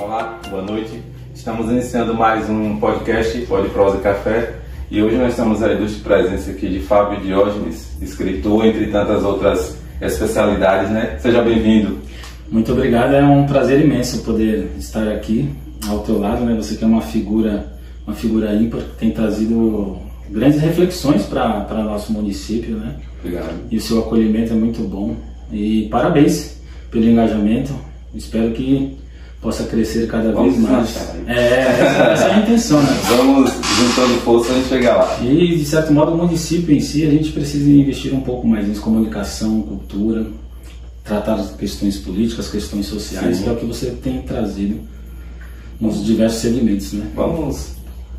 Olá, boa noite. Estamos iniciando mais um podcast, Pode Prosa e Café, e hoje nós estamos a ilustre presença aqui de Fábio Diógenes, escritor, entre tantas outras especialidades, né? Seja bem-vindo. Muito obrigado, é um prazer imenso poder estar aqui ao teu lado, né? Você que é uma figura ímpar, que tem trazido grandes reflexões para nosso município, né? Obrigado. E o seu acolhimento é muito bom. E parabéns pelo engajamento. Espero que possa crescer cada vez mais. Essa é a intenção, né? Vamos juntando força e chegar lá. E, de certo modo, o município em si, a gente precisa investir um pouco mais em comunicação, cultura, tratar as questões políticas, questões sociais, Sim. que é o que você tem trazido nos diversos segmentos, né?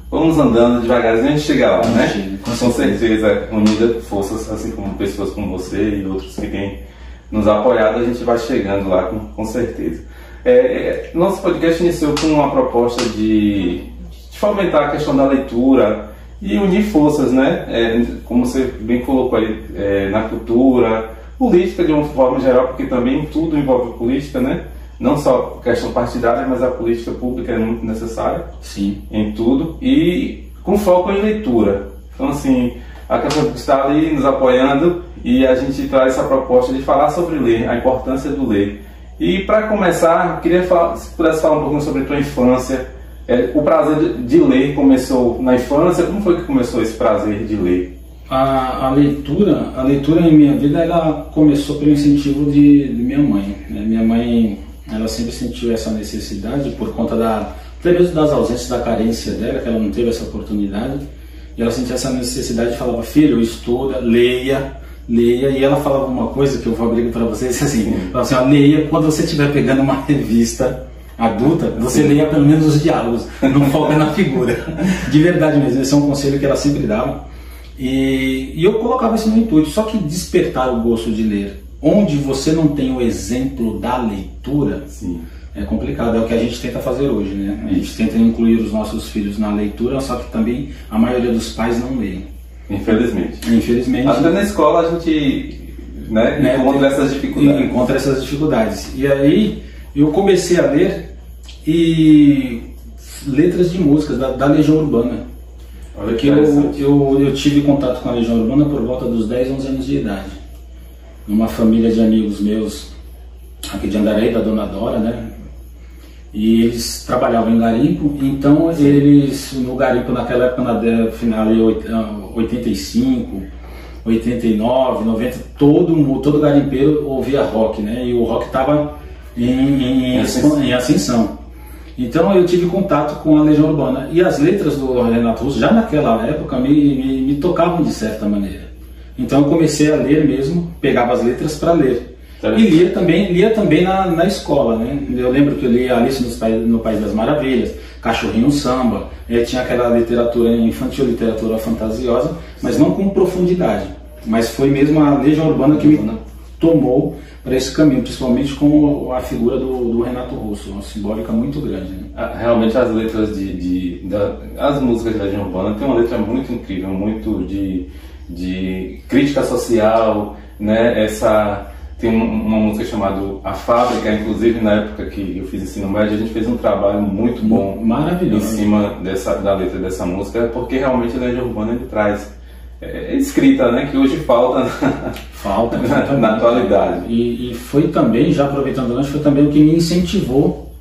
Vamos andando devagarzinho a gente chegar lá, né? Chega, com certeza, unida forças, assim como pessoas como você e outros que têm nos apoiado, a gente vai chegando lá com certeza. Nosso podcast iniciou com uma proposta de fomentar a questão da leitura e unir forças, né? Como você bem colocou aí, na cultura, política de uma forma geral, porque também tudo envolve política, né? Não só questão partidária, mas a política pública é muito necessária. Sim. Em tudo, e com foco em leitura. Então, assim, a questão está ali nos apoiando e a gente traz essa proposta de falar sobre ler, a importância do ler. E para começar, queria se pudesse falar um pouquinho sobre a tua infância. O prazer de ler começou na infância? Como foi que começou esse prazer de ler? A leitura em minha vida, ela começou pelo incentivo de minha mãe, né? Minha mãe, ela sempre sentiu essa necessidade por conta das ausências, da carência dela, que ela não teve essa oportunidade, e ela sentia essa necessidade e falava: filho, estuda, leia, e ela falava uma coisa que eu vou abrir para vocês, assim, falava assim: ó, leia, quando você estiver pegando uma revista adulta, você leia pelo menos os diálogos, não foca na figura. De verdade mesmo, esse é um conselho que ela sempre dava, e eu colocava isso no intuito. Só que despertar o gosto de ler onde você não tem o exemplo da leitura, Sim. é complicado. É o que a gente tenta fazer hoje, né? A gente tenta incluir os nossos filhos na leitura, só que também a maioria dos pais não leem. Infelizmente. Até na escola a gente encontra essas dificuldades. Encontra essas dificuldades. E aí eu comecei a ler letras de músicas da Legião Urbana. Porque eu tive contato com a Legião Urbana por volta dos 10, 11 anos de idade. Numa família de amigos meus aqui de Andaraí, da Dona Dora, né? E eles trabalhavam em garimpo, então eles, no garimpo naquela época, na final de 85, 89, 90, todo garimpeiro ouvia rock, né? E o rock estava em ascensão. Então eu tive contato com a Legião Urbana, e as letras do Renato Russo, já naquela época, me tocavam de certa maneira. Então eu comecei a ler mesmo, pegava as letras para ler. E lia também na escola, né? Eu lembro que eu lia Alice no País das Maravilhas, Cachorrinho Samba, tinha aquela literatura infantil, literatura fantasiosa, mas não com profundidade. Mas foi mesmo a Legião Urbana que me tomou para esse caminho, principalmente com a figura do Renato Russo, uma simbólica muito grande, né? Realmente as letras as músicas da Legião Urbana tem uma letra muito incrível, muito de crítica social, né? Tem uma música chamada A Fábrica, inclusive na época que eu fiz ensino médio, a gente fez um trabalho muito bom, maravilhoso, em cima da letra dessa música, porque realmente a Legião Urbana ele traz escrita, né, que hoje falta na atualidade. E foi também, já aproveitando antes, foi também o que me incentivou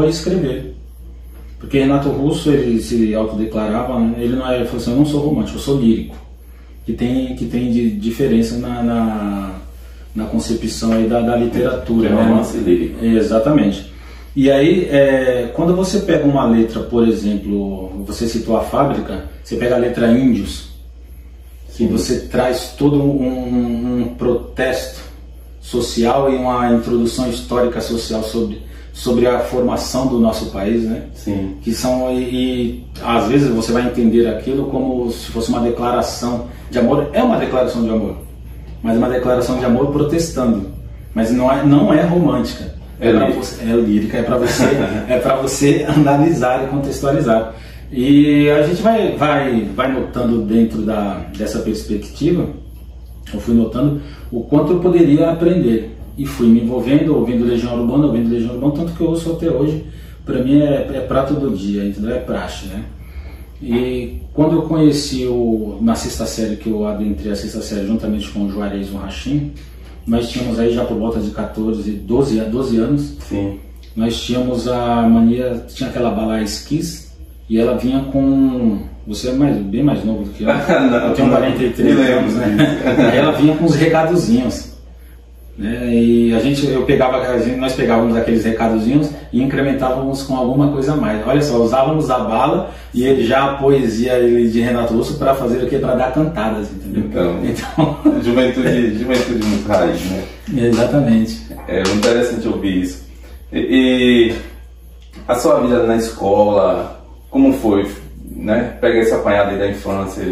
a escrever. Porque Renato Russo, ele se autodeclarava, né? Ele falou assim: eu não sou romântico, eu sou lírico, que tem diferença na concepção aí da literatura, né? Romance lírico. Exatamente. E aí, quando você pega uma letra, por exemplo, você citou A Fábrica, você pega a letra Índios, que você traz todo um protesto social e uma introdução histórica social sobre a formação do nosso país, né? Sim. Que e às vezes você vai entender aquilo como se fosse uma declaração de amor. É uma declaração de amor, mas uma declaração de amor protestando. Mas não é romântica. É lírica, é para você analisar e contextualizar. E a gente vai notando dentro dessa perspectiva, eu fui notando o quanto eu poderia aprender. e fui me envolvendo, ouvindo Legião Urbana, tanto que eu ouço até hoje. Para mim é prato do dia, entendeu? É praxe, né? E quando eu conheci na sexta série, que eu adentrei a sexta série juntamente com o Juarez e o Rachim, nós tínhamos aí já por volta de 12 anos. Sim. Nós tínhamos a mania, tinha aquela bala Esquis, e ela vinha com... Você é bem mais novo do que eu. Eu tenho 43 anos, né? Aí ela vinha com os recadozinhos. Né? E nós pegávamos aqueles recadozinhos e incrementávamos com alguma coisa a mais. Olha só, usávamos a bala e ele já a poesia de Renato Russo para fazer o quê? Para dar cantadas, entendeu? Então juventude muito raiz, né? Exatamente. É muito interessante ouvir isso. E a sua vida na escola, como foi, né? Pega esse apanhado aí da infância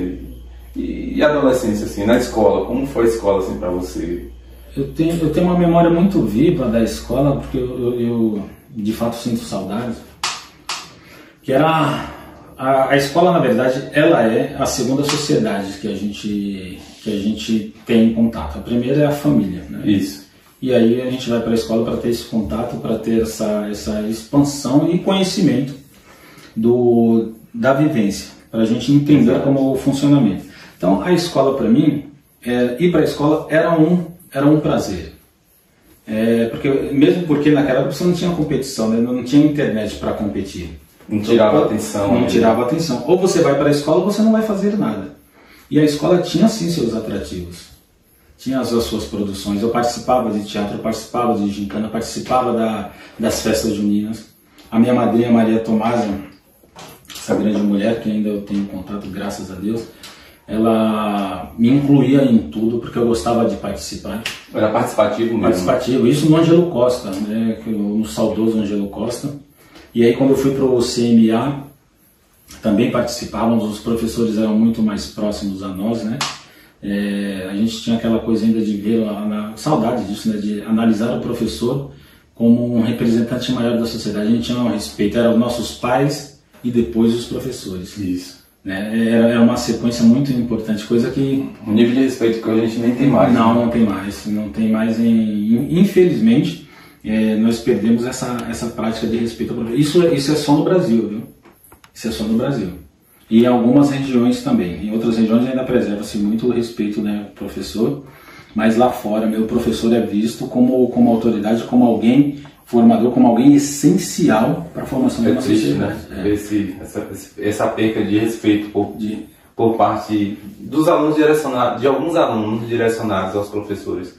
e adolescência, assim, na escola, como foi a escola, assim, para você? Eu tenho uma memória muito viva da escola, porque eu de fato sinto saudades. Que era a escola, na verdade, ela é a segunda sociedade que a gente tem em contato. A primeira é a família, né? Isso. E aí a gente vai para a escola para ter esse contato, para ter essa expansão e conhecimento da vivência, para a gente entender Exato. Como o funcionamento. Então a escola para mim, ir para a escola era um prazer. Mesmo porque naquela época você não tinha competição, né? Não tinha internet para competir. Não tirava atenção. Não tirava atenção. Ou você vai para a escola ou você não vai fazer nada. E a escola tinha sim seus atrativos. Tinha as suas produções. Eu participava de teatro, eu participava de gincana, participava das festas juninas. A minha madrinha Maria Tomasa, essa grande mulher que ainda eu tenho contato, graças a Deus, ela me incluía em tudo porque eu gostava de participar. Era participativo mesmo? Participativo, isso no Ângelo Costa, né? No saudoso Ângelo Costa. E aí quando eu fui para o CMA, também participávamos, os professores eram muito mais próximos a nós, né? A gente tinha aquela coisa ainda de ver, saudade disso, né? De analisar o professor como um representante maior da sociedade. A gente tinha um respeito, eram os nossos pais e depois os professores. Isso. Era uma sequência muito importante, coisa que... Um nível de respeito que a gente nem tem mais. Não, né? não tem mais. Infelizmente, nós perdemos essa prática de respeito ao professor. Isso é só no Brasil, viu? Isso é só no Brasil. E em algumas regiões também. Em outras regiões ainda preserva-se muito o respeito, né, ao professor, mas lá fora, meu professor é visto como autoridade, como alguém formador, como alguém essencial para a formação de uma sociedade. Né? Essa perca de respeito por parte dos alunos de alguns alunos direcionados aos professores,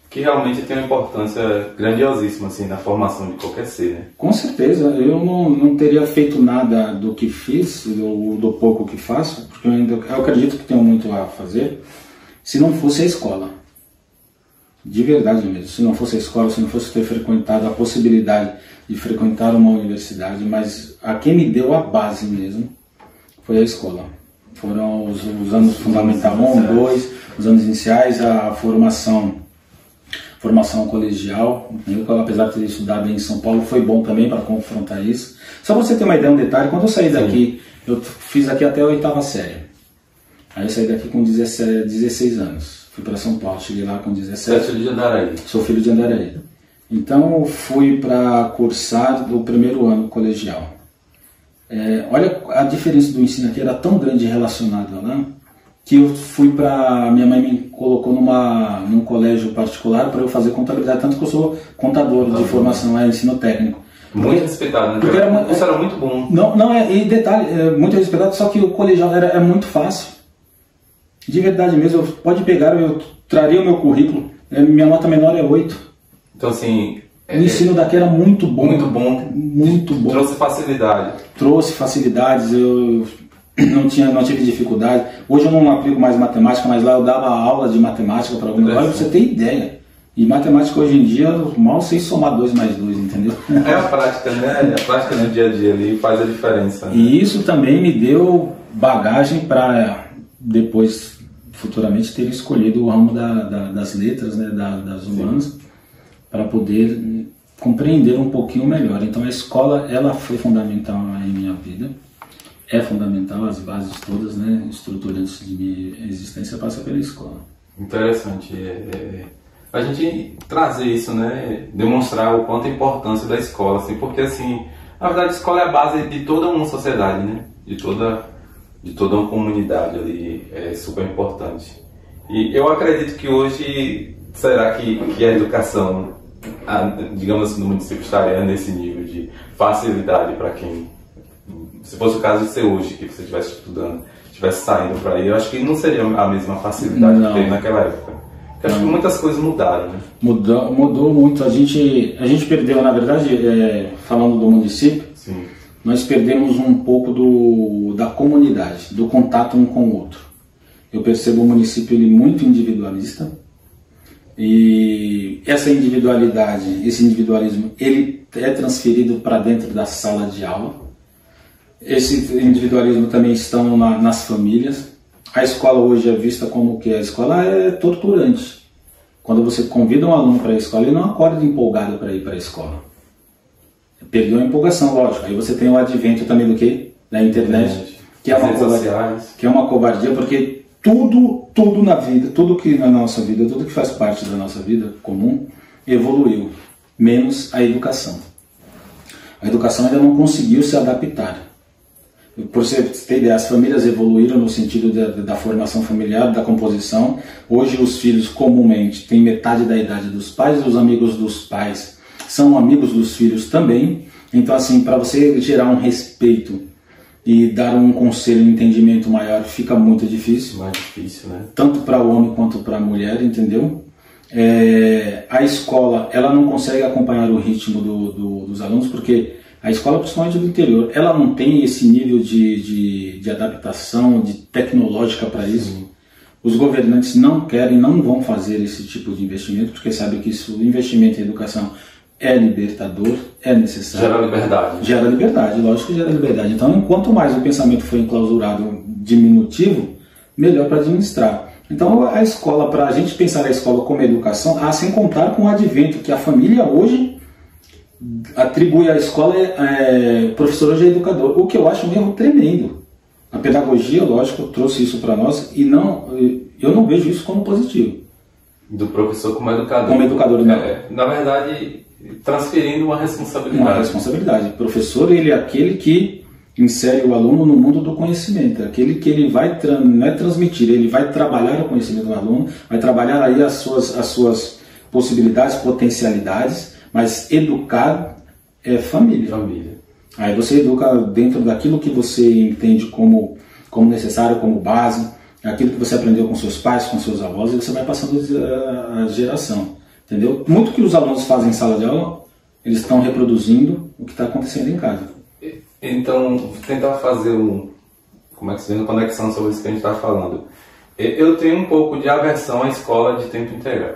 que realmente tem uma importância grandiosíssima assim, na formação de qualquer ser. Né? Com certeza, eu não teria feito nada do que fiz, do pouco que faço, porque eu acredito que tenho muito a fazer, se não fosse a escola. De verdade mesmo, se não fosse a escola, se não fosse ter frequentado a possibilidade de frequentar uma universidade, mas a quem me deu a base mesmo foi a escola. Foram os anos fundamental 1, 2, os anos iniciais, a formação colegial. Eu, apesar de ter estudado em São Paulo, foi bom também para confrontar isso. Só para você ter uma ideia, um detalhe, quando eu saí daqui, eu fiz aqui até a 8ª série. Aí eu saí daqui com 16 anos. Fui para São Paulo, cheguei lá com 17. Você é filho de Andaraí? Sou filho de Andaraí. Então fui para cursar do primeiro ano colegial. Olha a diferença do ensino aqui, era tão grande relacionado lá, que eu fui para... Minha mãe me colocou num colégio particular para eu fazer contabilidade, tanto que eu sou contador de formação, ensino técnico. Muito respeitado, né? Porque isso era muito bom. E detalhe, muito respeitado, só que o colegial era muito fácil. De verdade mesmo, pode pegar, eu traria o meu currículo, minha nota menor é 8. Então assim... O ensino daqui era muito bom. Muito bom. Muito bom. Trouxe facilidade. Trouxe facilidades, eu não tive dificuldade. Hoje eu não aplico mais matemática, mas lá eu dava aula de matemática para alguns. Olha, pra você ter ideia. E matemática hoje em dia, eu mal sei somar 2 mais 2, entendeu? É a prática, né? A prática no dia a dia ali faz a diferença. Né? E isso também me deu bagagem para depois, futuramente, ter escolhido o ramo das letras, né? Das humanas, para poder compreender um pouquinho melhor. Então a escola, ela foi fundamental em minha vida. É fundamental, as bases todas, né, estruturantes de minha existência passa pela escola. Interessante. a gente trazer isso, né? Demonstrar o quanto a importância da escola, assim, porque assim, na verdade a escola é a base de toda uma sociedade, né? De toda uma comunidade ali, é super importante. E eu acredito que hoje, será que a educação, digamos assim, no município estaria nesse nível de facilidade para quem, se fosse o caso de ser hoje, que você estivesse estudando, estivesse saindo para aí, eu acho que não seria a mesma facilidade que teve naquela época. Eu acho que muitas coisas mudaram, né? Mudou muito. A gente perdeu, na verdade, falando do município, sim, nós perdemos um pouco da comunidade, do contato um com o outro. Eu percebo o município ele muito individualista, e essa individualidade, esse individualismo, ele é transferido para dentro da sala de aula. Esse individualismo também está nas famílias. A escola hoje é vista como que a escola é torturante. Quando você convida um aluno para a escola, ele não acorda empolgado para ir para a escola. Perdeu a empolgação, lógico. Aí você tem o advento também do quê? Da internet, que é uma covardia, porque tudo na vida, tudo que na nossa vida, tudo que faz parte da nossa vida comum, evoluiu, menos a educação. A educação ainda não conseguiu se adaptar. Por você ter ideia, as famílias evoluíram no sentido da formação familiar, da composição. Hoje os filhos comumente têm metade da idade dos pais, os amigos dos pais são amigos dos filhos também. Então assim, para você gerar um respeito e dar um conselho, um entendimento maior, fica muito difícil. Mais difícil, né? Tanto para o homem quanto para a mulher, entendeu? A escola, ela não consegue acompanhar o ritmo dos alunos, porque a escola, principalmente do interior, ela não tem esse nível de adaptação, de tecnológica para isso. Sim. Os governantes não querem, não vão fazer esse tipo de investimento, porque sabem que o investimento em educação é libertador, é necessário. Gera liberdade. Gera liberdade, lógico que gera liberdade. Então, quanto mais o pensamento for enclausurado, diminutivo, melhor para administrar. Então, a escola, para a gente pensar a escola como educação, sem contar com o advento que a família hoje atribui à escola professor hoje é educador, o que eu acho um erro tremendo. A pedagogia, lógico, trouxe isso para nós e eu não vejo isso como positivo. Do professor como educador. Como educador, não. Na verdade, transferindo uma responsabilidade. Uma responsabilidade. O professor, ele é aquele que insere o aluno no mundo do conhecimento, aquele que ele vai não é transmitir, ele vai trabalhar o conhecimento do aluno, vai trabalhar aí as suas possibilidades, potencialidades, mas educar é família. Aí você educa dentro daquilo que você entende como necessário, como base, aquilo que você aprendeu com seus pais, com seus avós, e você vai passando a geração, entendeu? Muito que os alunos fazem em sala de aula, eles estão reproduzindo o que está acontecendo em casa. Então, tentar fazer uma conexão sobre isso que a gente está falando. Eu tenho um pouco de aversão à escola de tempo integral.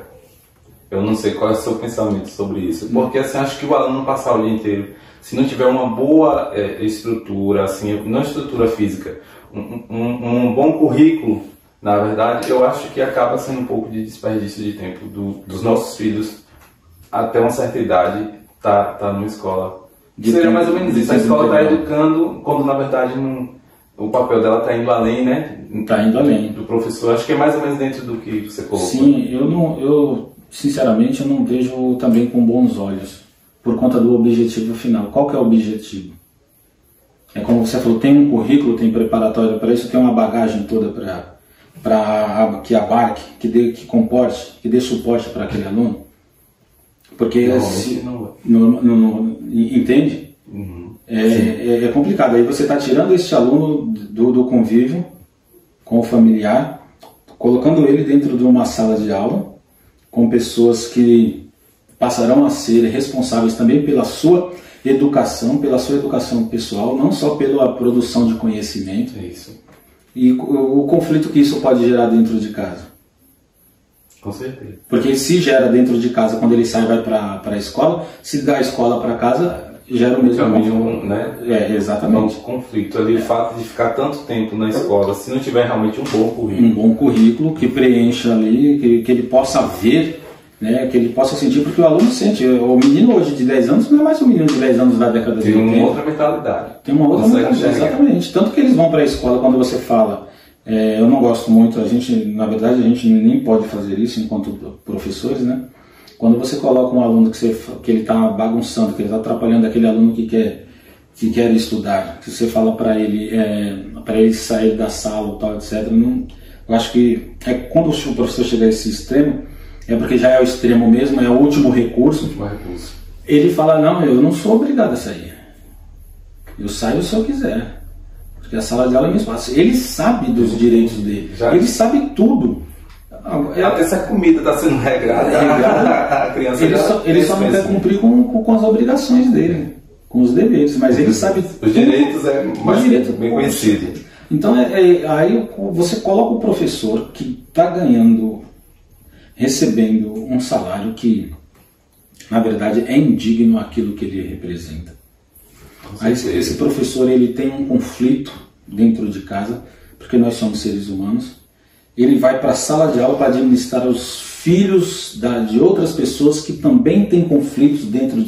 Eu não sei qual é o seu pensamento sobre isso, porque assim, acho que o aluno passar o dia inteiro, se não tiver uma boa estrutura, assim, não estrutura física, um bom currículo, na verdade, eu acho que acaba sendo um pouco de desperdício de tempo dos nossos filhos até uma certa idade tá numa escola. Seria mais ou menos isso, a escola está educando quando na verdade o papel dela está indo além, né? Está indo além. Do professor, acho que é mais ou menos dentro do que você colocou. Sim, sinceramente eu não vejo também com bons olhos, por conta do objetivo final. Qual que é o objetivo? É como você falou, tem um currículo, tem preparatório para isso, tem uma bagagem toda que abarque, que comporte, que dê suporte para aquele aluno. Porque entende? Uhum. É complicado. Aí você está tirando esse aluno do convívio com o familiar, colocando ele dentro de uma sala de aula, com pessoas que passarão a ser responsáveis também pela sua educação pessoal, não só pela produção de conhecimento. É isso. E o conflito que isso pode gerar dentro de casa. Com certeza. Porque se gera dentro de casa, quando ele sai e vai para a escola, se da escola para casa, gera o mesmo conflito, né? Exatamente. Um conflito ali, o fato de ficar tanto tempo na escola, se não tiver realmente um bom currículo. Um bom currículo que preencha ali, que ele possa ver, né, que ele possa sentir, porque o aluno sente. O menino hoje de 10 anos não é mais um menino de 10 anos da década de 80. Tem uma outra mentalidade. Tem uma outra mentalidade, exatamente. Tanto que eles vão para a escola, quando você fala Eu não gosto muito, na verdade a gente nem pode fazer isso enquanto professores, né? Quando você coloca um aluno que ele está bagunçando, que ele está atrapalhando aquele aluno que quer estudar, que você fala para ele sair da sala, tal, etc. Eu acho que quando o professor chega a esse extremo, é porque já é o extremo mesmo, é o último recurso. Ele fala, não, eu não sou obrigado a sair. Eu saio se eu quiser. Porque a sala de aula é meu espaço. Ele sabe dos direitos dele. Ele sabe tudo. Até se a comida está sendo regrada, a criança ele só não quer cumprir com as obrigações dele, com os deveres, mas ele sabe os direitos bem conhecido. Então aí você coloca o professor que está recebendo um salário que na verdade é indigno àquilo que ele representa. Aí esse professor ele tem um conflito dentro de casa, porque nós somos seres humanos. Ele vai para a sala de aula para administrar os filhos de outras pessoas que também têm conflitos dentro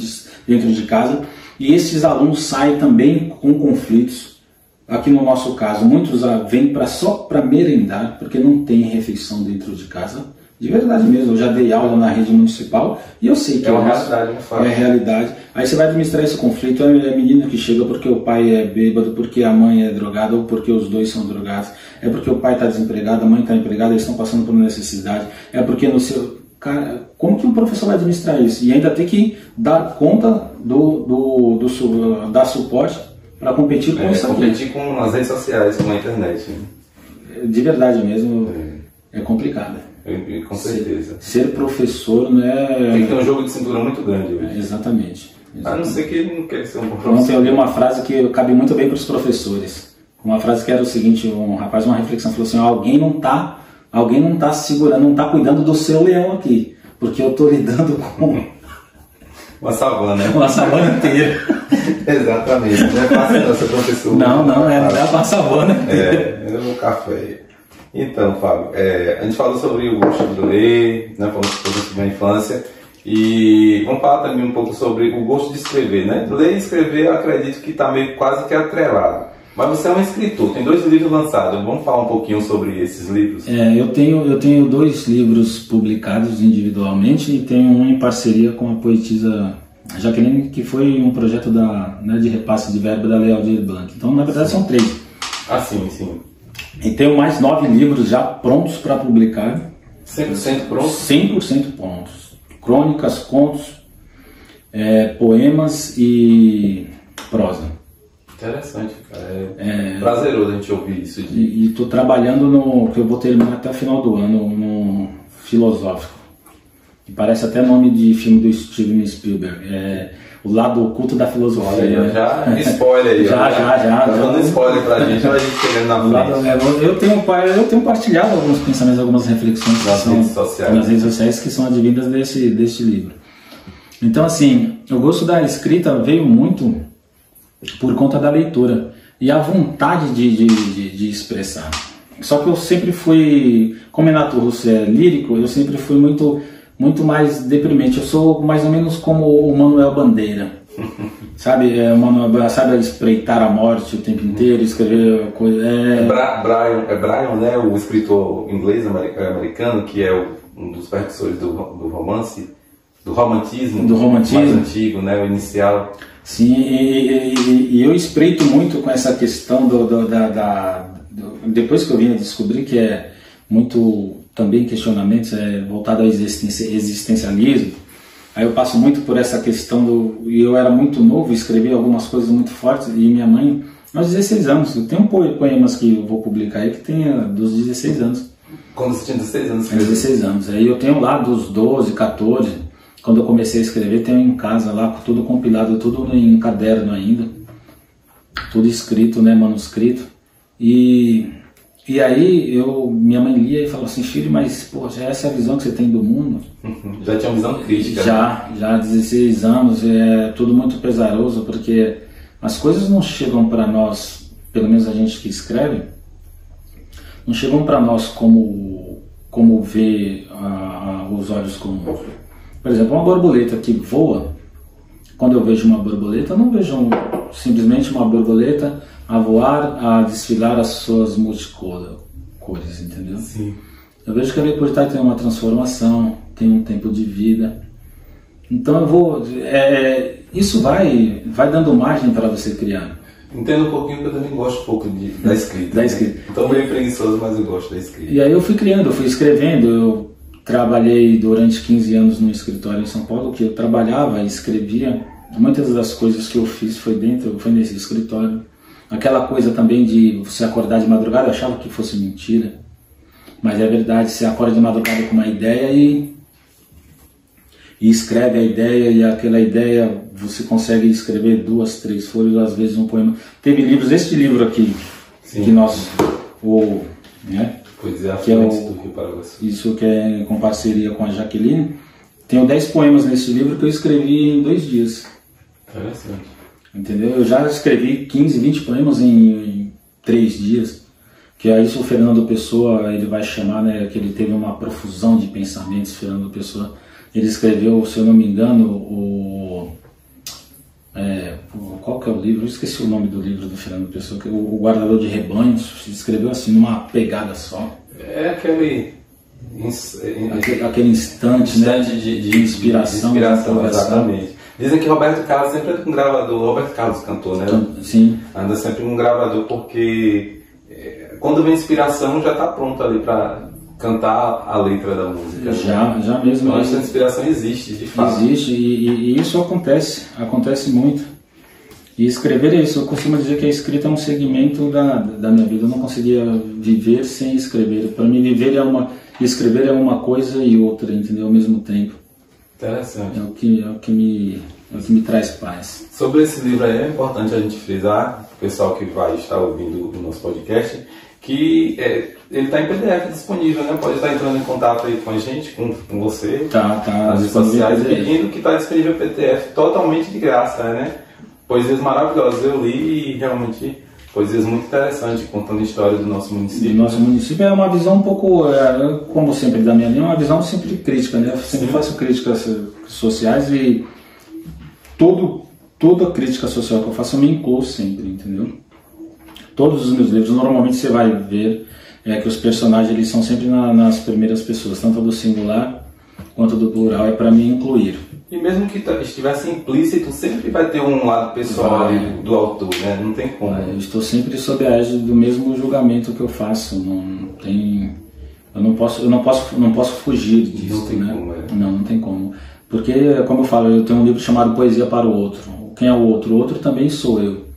de casa, e esses alunos saem também com conflitos. Aqui no nosso caso, muitos vêm só para merendar, porque não tem refeição dentro de casa. De verdade mesmo, eu já dei aula na rede municipal e eu sei que é uma realidade, não faz. É realidade. Aí você vai administrar esse conflito, é menino que chega porque o pai é bêbado, porque a mãe é drogada ou porque os dois são drogados. É porque o pai está desempregado, a mãe está empregada, eles estão passando por necessidade. É porque no seu... Cara, como que um professor vai administrar isso? E ainda tem que dar conta dar suporte para competir com isso aqui. Competir com as redes sociais, com a internet. De verdade mesmo, é complicado. Com certeza. Ser professor não é... Tem que ter um jogo de cintura muito grande hoje. Exatamente. A não ser que ele não quer ser um professor. Ontem eu li uma frase que cabe muito bem para os professores. Uma frase que era o seguinte, um rapaz, uma reflexão, falou assim, alguém não tá segurando, não tá cuidando do seu leão aqui, porque eu tô lidando com... Uma savana. Uma savana inteira. Exatamente. Não é fácil não ser professor. Não é uma savana inteira. É no café. Então, Fábio, a gente falou sobre o gosto de ler, né, falamos sobre a infância, e vamos falar também um pouco sobre o gosto de escrever, né? Ler e escrever, eu acredito que está meio quase que atrelado. Mas você é um escritor, tem 2 livros lançados, vamos falar um pouquinho sobre esses livros? Eu tenho 2 livros publicados individualmente e tenho um em parceria com a poetisa Jaqueline, que foi um projeto de repasse de verbo da Lei Aldir Blanc. Então, na verdade, são 3. Ah, sim. E tenho mais 9 livros já prontos para publicar. 100% prontos? 100% prontos. Crônicas, contos, poemas e prosa. Interessante, cara. É prazeroso a gente ouvir isso. E estou trabalhando que eu vou terminar até o final do ano, no filosófico. Que parece até nome de filme do Steven Spielberg. O lado oculto da filosofia. Olha, já spoiler aí. Já. Tá dando spoiler pra gente, a gente querendo na frente. Eu tenho partilhado alguns pensamentos, algumas reflexões nas redes sociais que são advindas deste livro. Então, assim, o gosto da escrita veio muito por conta da leitura e a vontade de expressar. Só que eu sempre fui, como Renato Russo é lírico, eu sempre fui muito mais deprimente. Eu sou mais ou menos como o Manuel Bandeira, sabe? Sabe espreitar a morte o tempo inteiro, escrever coisa. Brian, né? O escritor inglês americano, que é um dos precursores do romance, do romantismo mais antigo, né? O inicial. Sim, e eu espreito muito com essa questão depois que eu vim a descobrir que é muito também questionamentos voltado ao existencialismo. Aí eu passo muito por essa questão e eu era muito novo, escrevi algumas coisas muito fortes, e minha mãe, aos 16 anos, eu tenho poemas que eu vou publicar aí que tem dos 16 anos. Quando você tinha 16 anos? 16 anos, aí eu tenho lá dos 12, 14, quando eu comecei a escrever, tenho em casa lá, tudo compilado, tudo em caderno ainda, tudo escrito, né, manuscrito, e aí minha mãe lia e falou assim, filho, mas poxa, essa é a visão que você tem do mundo? Já tinha uma visão crítica. Já 16 anos, é tudo muito pesaroso, porque as coisas não chegam para nós, pelo menos a gente que escreve, não chegam para nós como vê os olhos comuns. Por exemplo, uma borboleta que voa, quando eu vejo uma borboleta, eu não vejo simplesmente uma borboleta a voar, a desfilar as suas multicolores. cores, entendeu? Sim. Eu vejo que a reportagem tem uma transformação, tem um tempo de vida. Então eu vou... isso vai dando margem para você criar. Entendo um pouquinho, que eu também gosto um pouco da escrita. Da escrita. Né? Então meio preguiçoso, mas eu gosto da escrita. E aí eu fui criando, eu fui escrevendo. Eu trabalhei durante 15 anos no escritório em São Paulo, que eu trabalhava e escrevia. Muitas das coisas que eu fiz foi nesse escritório. Aquela coisa também de você acordar de madrugada, eu achava que fosse mentira. Mas é verdade, você acorda de madrugada com uma ideia e escreve a ideia, e aquela ideia você consegue escrever 2, 3 folhas, às vezes um poema. Teve livros, este livro aqui, sim, que nós, né, Poesia que é do Rio Paraguaçu. Isso que é com parceria com a Jaqueline. Tenho 10 poemas nesse livro que eu escrevi em 2 dias. Interessante. Entendeu? Eu já escrevi 15, 20 poemas em 3 dias. Que aí o Fernando Pessoa, ele vai chamar, né, que ele teve uma profusão de pensamentos, Fernando Pessoa. Ele escreveu, se eu não me engano, qual que é o livro? Eu esqueci o nome do livro do Fernando Pessoa, que é o Guardador de Rebanhos. Ele escreveu assim, numa pegada só. É aquele instante, né, de inspiração. Exatamente. Dizem que Roberto Carlos sempre anda com um gravador. Roberto Carlos cantor, né? Sim. Anda sempre com um gravador, porque quando vem inspiração já está pronto ali para cantar a letra da música. Já mesmo. Então essa inspiração existe, de fato. Existe, e isso acontece muito. E escrever é isso. Eu costumo dizer que a escrita é um segmento da minha vida. Eu não conseguia viver sem escrever. Para mim, escrever é uma coisa e outra, entendeu? Ao mesmo tempo. Interessante. É o que me traz paz. Sobre esse livro aí, é importante a gente frisar, o pessoal que vai estar ouvindo o nosso podcast, que ele está em PDF disponível, né? Pode estar entrando em contato aí com a gente, com você, tá nas redes sociais, pedindo que está disponível PDF totalmente de graça, né? Poesias maravilhosas, eu li e realmente poesias muito interessantes, contando a história do nosso município. Do nosso município é uma visão um pouco, como sempre da minha linha, uma visão sempre crítica, né? Eu sempre faço críticas sociais e toda crítica social que eu faço eu me incluo sempre, entendeu? Todos os meus livros, normalmente você vai ver que os personagens eles são sempre nas primeiras pessoas, tanto do singular quanto do plural, é para me incluir. E mesmo que estivesse implícito, sempre vai ter um lado pessoal ali do autor, né? Não tem como. Eu estou sempre sob a égide do mesmo julgamento que eu faço. Eu não posso fugir disso, não tem, né? Como, Não tem como. Porque, como eu falo, eu tenho um livro chamado Poesia para o Outro. Quem é o outro? O outro também sou eu.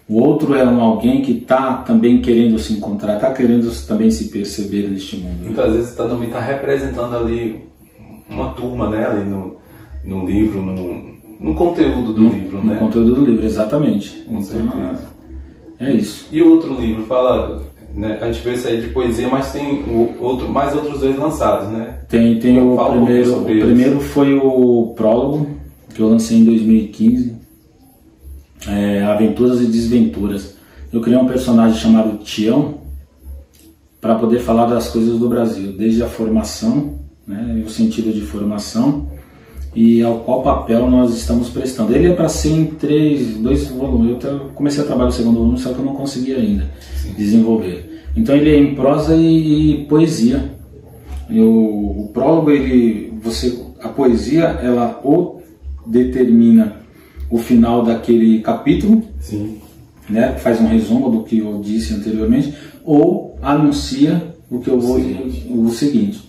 O outro é alguém que está também querendo se encontrar, está querendo também se perceber neste mundo. Muitas vezes também está representando ali uma turma, né? Ali no livro, no conteúdo do livro, né? No conteúdo do livro, exatamente. Com certeza. É isso. E o outro livro, fala, né? A gente vê isso aí de poesia, mas tem mais outros 2 lançados, né? Tem o primeiro. O primeiro foi o prólogo, que eu lancei em 2015. Aventuras e Desventuras. Eu criei um personagem chamado Tião para poder falar das coisas do Brasil, desde a formação, né, o sentido de formação e ao qual papel nós estamos prestando. Ele é para ser em 2 volumes. Eu comecei a trabalhar no 2º volume, só que eu não consegui ainda desenvolver. Então ele é em prosa e poesia. O prólogo, a poesia, ela ou determina o final daquele capítulo, né, faz um resumo do que eu disse anteriormente, ou anuncia o que eu vou o seguinte.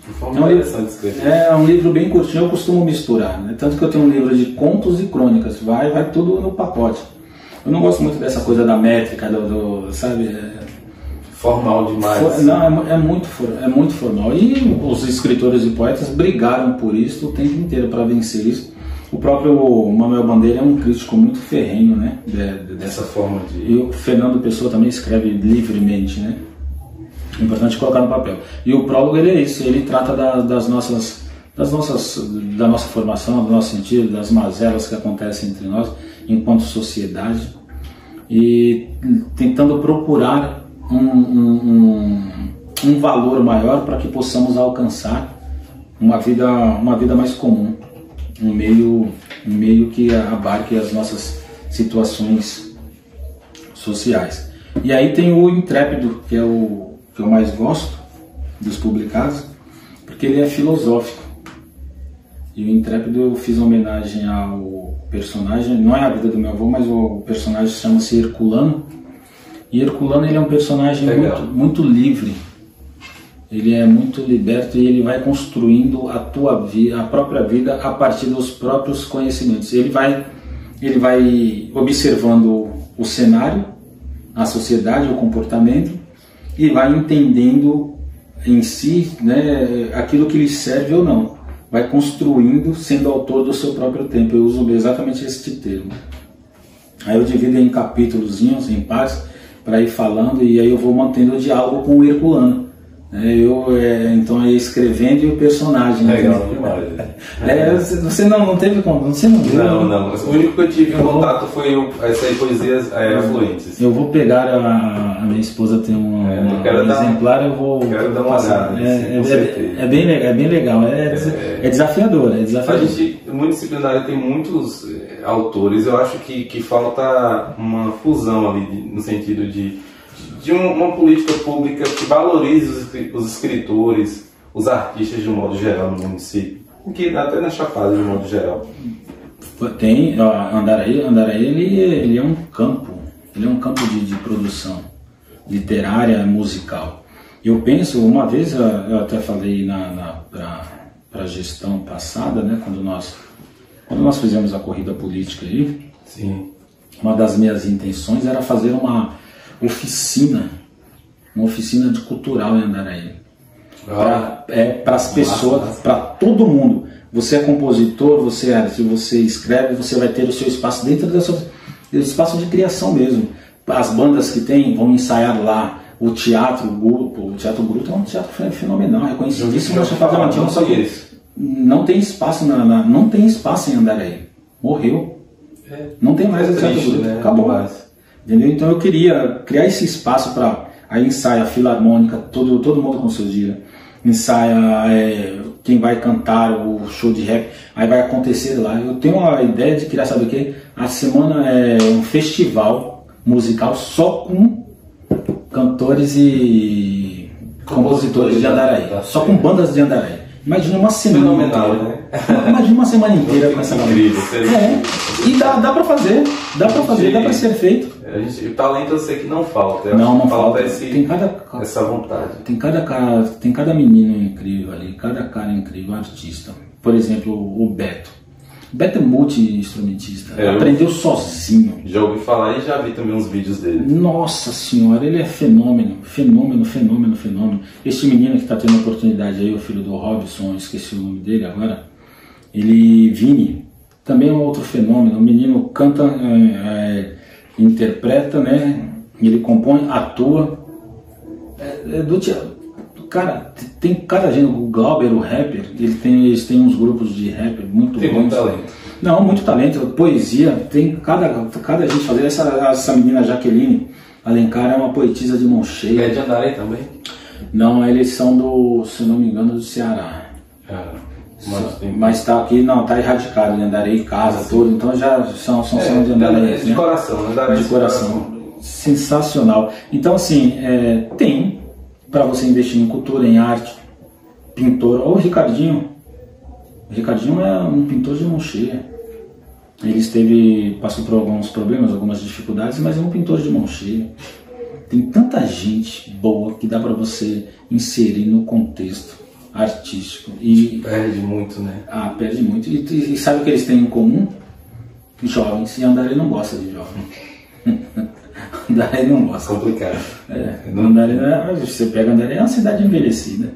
É um livro bem curtinho, eu costumo misturar, né? Tanto que eu tenho um livro de contos e crônicas, vai tudo no pacote. Eu não gosto muito dessa coisa da métrica, sabe? Formal demais. Não, é muito formal. E os escritores e poetas brigaram por isso o tempo inteiro para vencer isso. O próprio Manuel Bandeira é um crítico muito ferrenho, né? Dessa forma de... E o Fernando Pessoa também escreve livremente, né? É importante colocar no papel. E o prólogo ele é isso, ele trata da nossa formação, do nosso sentido, das mazelas que acontecem entre nós enquanto sociedade e tentando procurar um valor maior para que possamos alcançar uma vida mais comum, um meio que abarque as nossas situações sociais. E aí tem o Intrépido, que é o que eu mais gosto, dos publicados, porque ele é filosófico. E o Intrépido eu fiz homenagem ao personagem, não é a vida do meu avô, mas o personagem chama-se Herculano. E Herculano ele é um personagem muito livre. Ele é muito liberto e ele vai construindo a própria vida a partir dos próprios conhecimentos. Ele vai observando o cenário, a sociedade, o comportamento, e vai entendendo em si, né, aquilo que lhe serve ou não. Vai construindo, sendo autor do seu próprio tempo. Eu uso exatamente esse termo. Aí eu divido em capítulozinhos, em partes, para ir falando, e aí eu vou mantendo o diálogo com o Herculano. Então é escrevendo e o personagem. Legal demais. Você não teve como? Você não viu? Não. O único que eu tive contato foi essas poezias fluentes. Eu vou pegar a minha esposa tem um exemplar, eu vou dar uma olhada. É bem legal, é desafiador. A gente, multidisciplinar, tem muitos autores. Eu acho que falta uma fusão ali no sentido de uma política pública que valorize os escritores, os artistas de um modo geral no município, que até na Chapada de um modo geral. Tem, Andaraí ele é um campo, de produção literária, musical. Eu penso, uma vez eu até falei para a gestão passada, né, quando nós fizemos a corrida política aí, sim, uma das minhas intenções era fazer uma oficina de cultural em Andaraí. Para as pessoas, para todo mundo. Você é compositor, você escreve, você vai ter o seu espaço dentro do seu espaço de criação mesmo. As bandas que tem vão ensaiar lá. O Teatro Grupo é um teatro fenomenal, reconhecidíssimo na Chapada Diamantina, só que não tem espaço não tem espaço em Andaraí. Morreu. Não tem mais o Teatro Grupo, né? Acabou. Entendeu? Então eu queria criar esse espaço para aí ensaia a filarmônica, todo mundo com seus dias, ensaia quem vai cantar o show de rap, aí vai acontecer lá. Eu tenho uma ideia de criar, sabe o quê? A semana é um festival musical só com cantores e compositores de Andaraí, só com bandas de Andaraí. Imagina uma semana inteira, né? Imagina uma semana inteira com essa galera. E dá pra fazer, dá pra ser feito. O talento eu sei que não falta. Não falta. Essa vontade. Tem cada menino incrível ali, cada cara incrível, artista. Por exemplo, o Beto. O Beto é multi-instrumentista, aprendeu sozinho. Já ouvi falar e já vi também uns vídeos dele. Nossa senhora, ele é fenômeno. Esse menino que está tendo a oportunidade aí, o filho do Robson, esqueci o nome dele agora, Vini, também é um outro fenômeno. O menino canta, interpreta, né? Ele compõe, atua. Cara, tem cada gente, o Glauber, o rapper, eles têm uns grupos de rapper muito bons. Tem muito talento. Não, muito talento, poesia, tem cada gente fazer. Essa menina Jaqueline Alencar é uma poetisa de mão cheia. É de Andaraí também? Não, eles são se não me engano, do Ceará. Mas está aqui, tá erradicado em Andaraí, casa, tudo, então já são de Andaraí. De coração, Andaraí. De coração. Sensacional. Então, assim, tem para você investir em cultura, em arte, pintor. Ou o Ricardinho. O Ricardinho é um pintor de mão cheia. Ele passou por alguns problemas, algumas dificuldades, mas é um pintor de mão cheia. Tem tanta gente boa que dá para você inserir no contexto artístico. E perde muito, né? Perde muito. E sabe o que eles têm em comum? Jovens. E Andaraí não gosta de jovem. Andaraí não gosta. Complicado. Você pega Andaraí, é uma cidade envelhecida.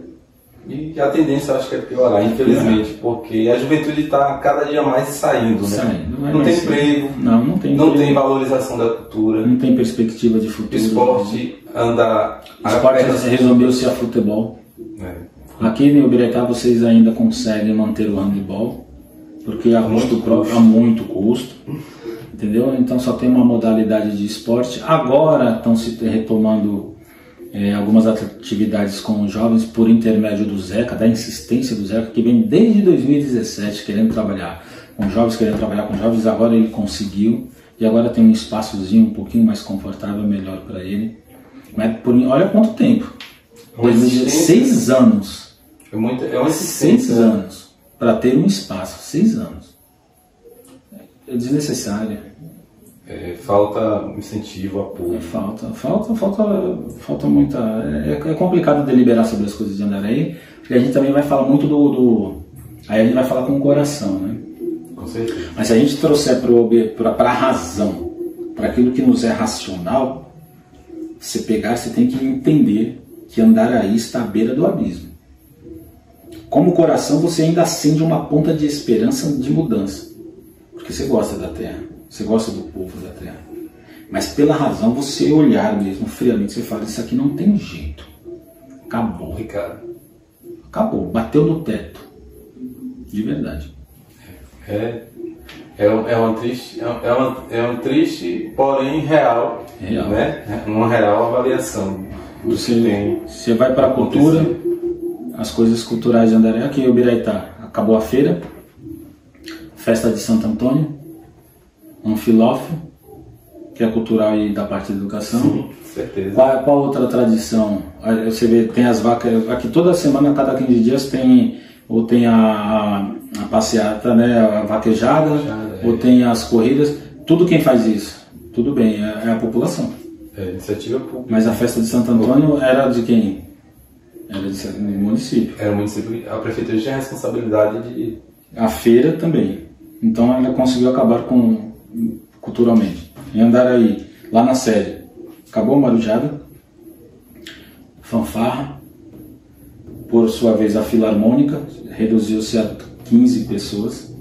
E a tendência eu acho que é piorar, infelizmente, porque a juventude está cada dia mais saindo, né? Não tem emprego, não tem valorização da cultura, não tem perspectiva de futuro. Esporte anda. Esporte resumiu-se a futebol. Aqui em Ubiretá vocês ainda conseguem manter o handebol, porque há muito custo. Entendeu? Então só tem uma modalidade de esporte. Agora estão se retomando algumas atividades com os jovens por intermédio do Zeca, da insistência do Zeca, que vem desde 2017 querendo trabalhar com jovens, agora ele conseguiu, e agora tem um espaçozinho um pouquinho mais confortável, melhor para ele. Mas olha quanto tempo. 6 anos. É uma 6 anos para ter um espaço. 6 anos. É desnecessário. Falta incentivo, apoio. Falta muita. É complicado deliberar sobre as coisas de Andaraí, porque a gente também vai falar muito aí a gente vai falar com o coração, né? Com certeza. Mas se a gente trouxer para a razão, para aquilo que nos é racional, você tem que entender que Andaraí está à beira do abismo. Como coração, você ainda acende uma ponta de esperança de mudança, porque você gosta da terra, você gosta do povo da terra. Mas pela razão, você olhar mesmo friamente, você fala, isso aqui não tem jeito. Acabou, Ricardo. Acabou, bateu no teto. De verdade. É um triste, porém real. Né? Uma real avaliação. Você vai para a cultura, as coisas culturais de Andaraí. Aqui em Ubiraitá, acabou a feira, festa de Santo Antônio, um filófilo, que é cultural e da parte da educação. Sim, certeza. Qual outra tradição? Você vê, tem as vacas, aqui toda semana, cada 15 dias tem a passeata, né, a vaquejada, ou tem as corridas. Tudo quem faz isso? Tudo bem, é a população. É iniciativa pública. Mas a festa de Santo Antônio era de quem? Era do município. Era o município, a prefeitura tinha a responsabilidade de... A feira também. Então ela conseguiu acabar culturalmente. Em Andaraí, lá na sede, acabou a marujada, fanfarra, por sua vez a filarmônica, reduziu-se a 15 pessoas,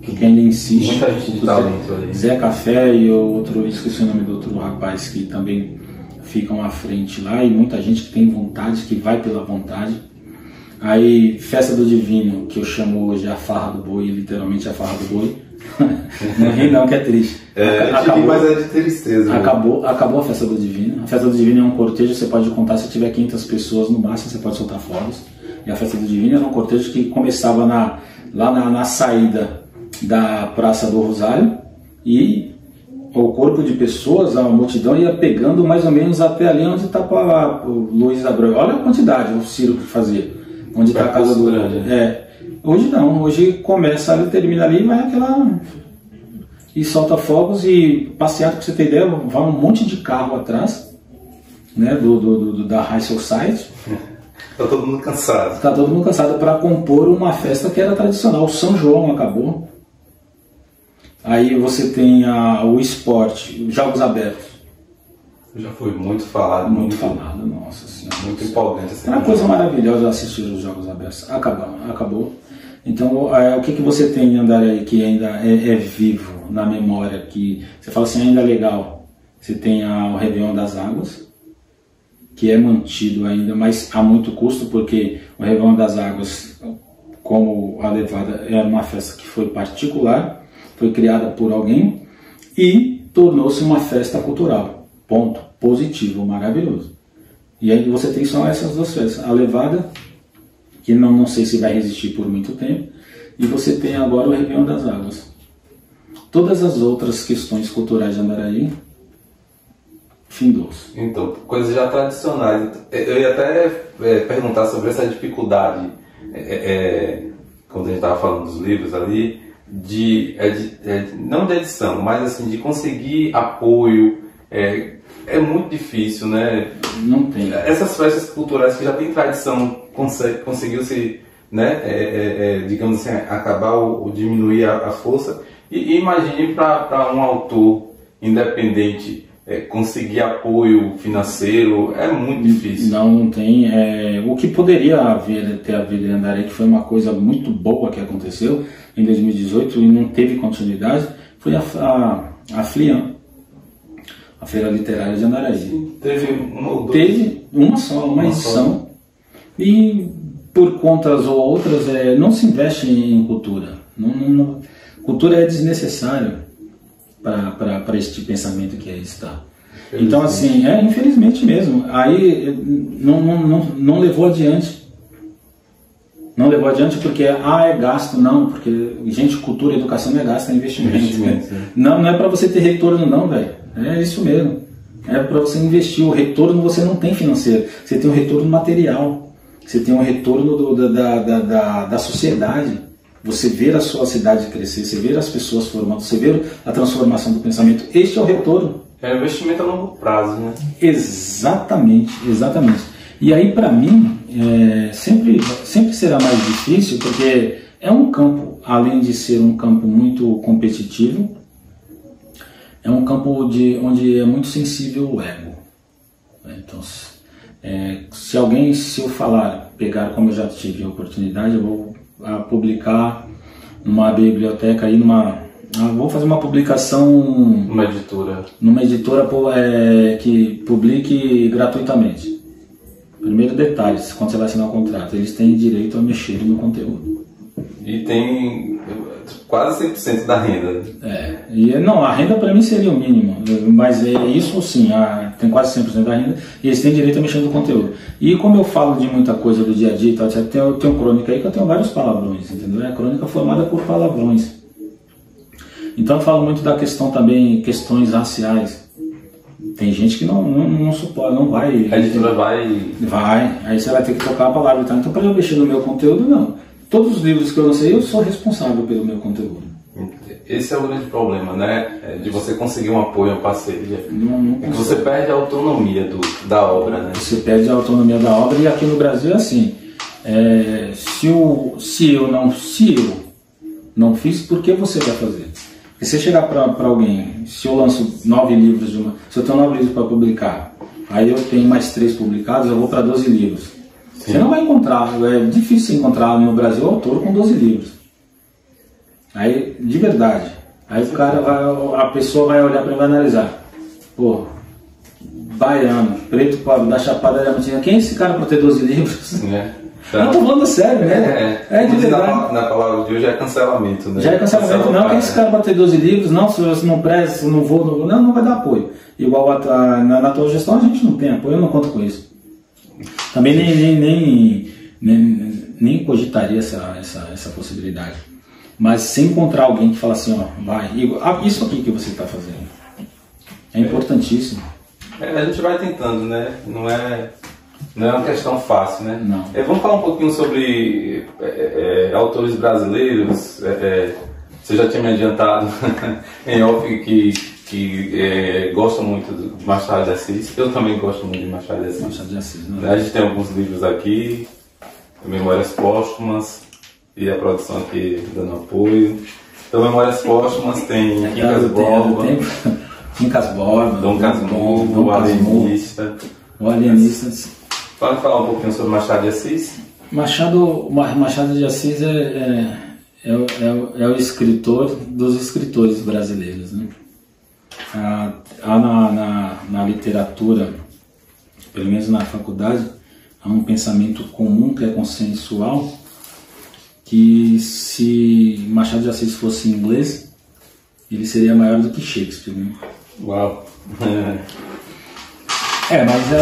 que ainda insiste. Muita gente de talento ali. Zé Café e outro, esqueci o nome do outro rapaz que também ficam à frente lá, e muita gente que tem vontade, que vai pela vontade. Aí, Festa do Divino, que eu chamo hoje a farra do boi, literalmente a farra do boi. Não ri não, que é triste. Acabou, mas é de tristeza. Acabou a Festa do Divino. A Festa do Divino é um cortejo, você pode contar, se tiver 500 pessoas no máximo, você pode soltar fogos. E a Festa do Divino era um cortejo que começava lá na saída da Praça do Rosário, e o corpo de pessoas, a multidão ia pegando mais ou menos até ali onde está o Luiz Abreu. Olha a quantidade, o Ciro que fazia. Onde está a casa do... Hoje não, hoje começa ali, termina ali, vai aquela... E solta fogos e passeata, para você ter ideia, vai um monte de carro atrás, né, da High Society. Está todo mundo cansado. Está todo mundo cansado para compor uma festa que era tradicional. O São João acabou. Aí você tem o esporte, Jogos Abertos. Já foi muito falado. Muito falado, nossa senhora. Muito empolgante. É uma coisa maravilhosa assistir os Jogos Abertos. Acabou. Então, o que você tem em Andaraí que ainda é vivo na memória? Que você fala assim, ainda é legal. Você tem o Réveillon das Águas, que é mantido ainda, mas a muito custo, porque o Réveillon das Águas, como a levada, era uma festa que foi particular, foi criada por alguém e tornou-se uma festa cultural. Ponto. Positivo, maravilhoso. E aí você tem só essas duas festas. A levada, que não sei se vai resistir por muito tempo, e você tem agora o Réveillon das Águas. Todas as outras questões culturais de Andaraí, findou-se. Então, coisas já tradicionais. Eu ia até perguntar sobre essa dificuldade, quando a gente estava falando dos livros ali, não de edição, mas assim, de conseguir apoio. É muito difícil, né? Não tem. Essas festas culturais que já têm tradição, conseguiu se, né, digamos assim, acabar ou diminuir a força. E imagine para um autor independente conseguir apoio financeiro, é muito difícil. Não tem. O que poderia ter havido em Andaraí, que foi uma coisa muito boa que aconteceu em 2018 e não teve continuidade, foi a FLIAM. A Feira Literária de Andaraí. Sim, teve uma ou duas? Teve uma edição. E por contas ou outras, não se investe em cultura. Cultura é desnecessário para este pensamento que aí está. Então, assim, infelizmente mesmo. Aí não levou adiante. Não levou adiante porque é gasto, não, porque, gente, cultura e educação não é gasto, é investimento. Não é para você ter retorno, não, velho. É isso mesmo. É para você investir. O retorno você não tem financeiro, você tem um retorno material, você tem um retorno da sociedade. Você vê a sua cidade crescer, você vê as pessoas formando, você vê a transformação do pensamento. Este é o retorno. É um investimento a longo prazo, né? Exatamente, exatamente. E aí, para mim, sempre será mais difícil, porque é um campo, além de ser um campo muito competitivo, é um campo onde é muito sensível o ego. Então, se eu pegar, como eu já tive a oportunidade, eu vou publicar numa biblioteca aí, vou fazer uma publicação numa editora que publique gratuitamente. Primeiro detalhe, quando você vai assinar o contrato, eles têm direito a mexer no conteúdo. E tem quase 100% da renda. Não, a renda para mim seria o mínimo, mas isso sim, tem quase 100% da renda e eles têm direito a mexer no conteúdo. E como eu falo de muita coisa do dia a dia e tal, eu tenho crônica aí que eu tenho vários palavrões, entendeu? É a crônica formada por palavrões. Então eu falo muito da questão também, questões raciais. Tem gente que não suporta, não vai. A editora vai. Aí você vai ter que trocar a palavra. Então para eu mexer no meu conteúdo, não. Todos os livros que eu lancei, eu sou responsável pelo meu conteúdo. Esse é o grande problema, né? De você conseguir um apoio, uma parceria. Você perde a autonomia da obra, né? Você perde a autonomia da obra, e aqui no Brasil é assim. Se eu não fiz, por que você vai fazer? Porque se chegar para alguém, se eu lanço 9 livros, se eu tenho 9 livros para publicar, aí eu tenho mais 3 publicados, eu vou para 12 livros. Sim. Você não vai encontrar, é difícil encontrar no Brasil autor com 12 livros. Aí, de verdade, aí a pessoa vai olhar para mim e vai analisar. Pô, baiano, preto, pobre, da Chapada Diamantina, quem é esse cara para ter 12 livros? Não, tô falando sério, né? De verdade. Na palavra de hoje é cancelamento, né? Já é cancelamento, não. Quem é esse cara para ter 12 livros? Não, se você não presta, se não vou, não vai dar apoio. Igual na tua gestão a gente não tem apoio, eu não conto com isso. Também nem cogitaria essa possibilidade. Mas se encontrar alguém que fala assim, vai, isso aqui que você está fazendo é importantíssimo. A gente vai tentando, né? Não é uma questão fácil, né? Não. Vamos falar um pouquinho sobre autores brasileiros. Você já tinha me adiantado em off que gosta muito de Machado de Assis. Eu também gosto muito de Machado de Assis. Machado de Assis, né? A gente tem alguns livros aqui, Memórias Póstumas, e a produção aqui dando apoio. Então, Memórias Póstumas tem Quincas Borba, Dom Casmurro, O Alienista. O Alienista. Pode falar um pouquinho sobre Machado de Assis? Machado de Assis é o escritor dos escritores brasileiros, né? Há na literatura, pelo menos na faculdade, há um pensamento comum que é consensual, que se Machado de Assis fosse inglês, ele seria maior do que Shakespeare, né? Uau! Mas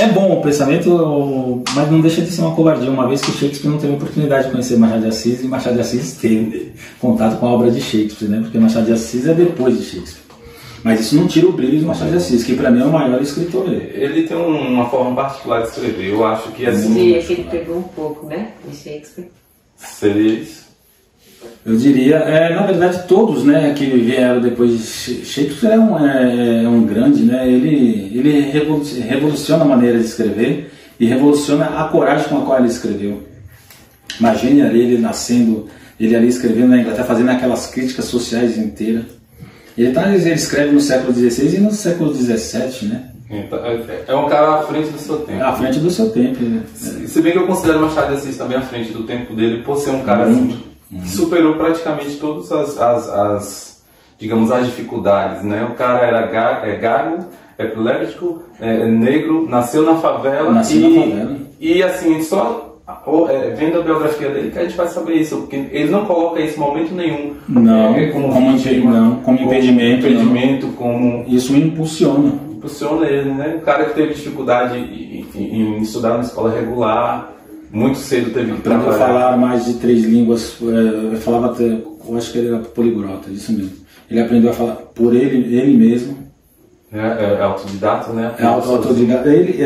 é bom o pensamento, mas não deixa de ser uma covardia, uma vez que Shakespeare não teve a oportunidade de conhecer Machado de Assis, e Machado de Assis teve contato com a obra de Shakespeare, né? Porque Machado de Assis é depois de Shakespeare. Mas isso não tira o brilho de Machado de Assis, que para mim é o maior escritor dele. Ele tem uma forma particular de escrever, eu acho que assim... Diria que ele pegou um pouco, né, de Shakespeare. Seria isso? Eu diria, na verdade todos, né, que vieram depois de Shakespeare é um grande, né, ele revoluciona a maneira de escrever e revoluciona a coragem com a qual ele escreveu. Imagine ali ele nascendo, ele ali escrevendo na Inglaterra, fazendo aquelas críticas sociais inteiras. Ele escreve no século XVI e no século XVII, né? Então, é um cara à frente do seu tempo. À frente do seu tempo, né? Se bem que eu considero Machado de Assis também à frente do tempo dele, por ser um cara assim, que superou praticamente todas digamos, as dificuldades, né? O cara era gago, epilético, negro, nasceu na favela. E assim, só vendo a biografia dele que a gente vai saber isso, porque ele não coloca isso em momento nenhum. Não, como impedimento. Como isso impulsiona ele, né? O cara que teve dificuldade em estudar na escola regular, muito cedo teve que trabalhar. Aprendeu a falar mais de 3 línguas, falava até, eu acho que ele era poliglota, isso mesmo. Ele aprendeu a falar por ele mesmo. É autodidata, né? É autodidata. Ele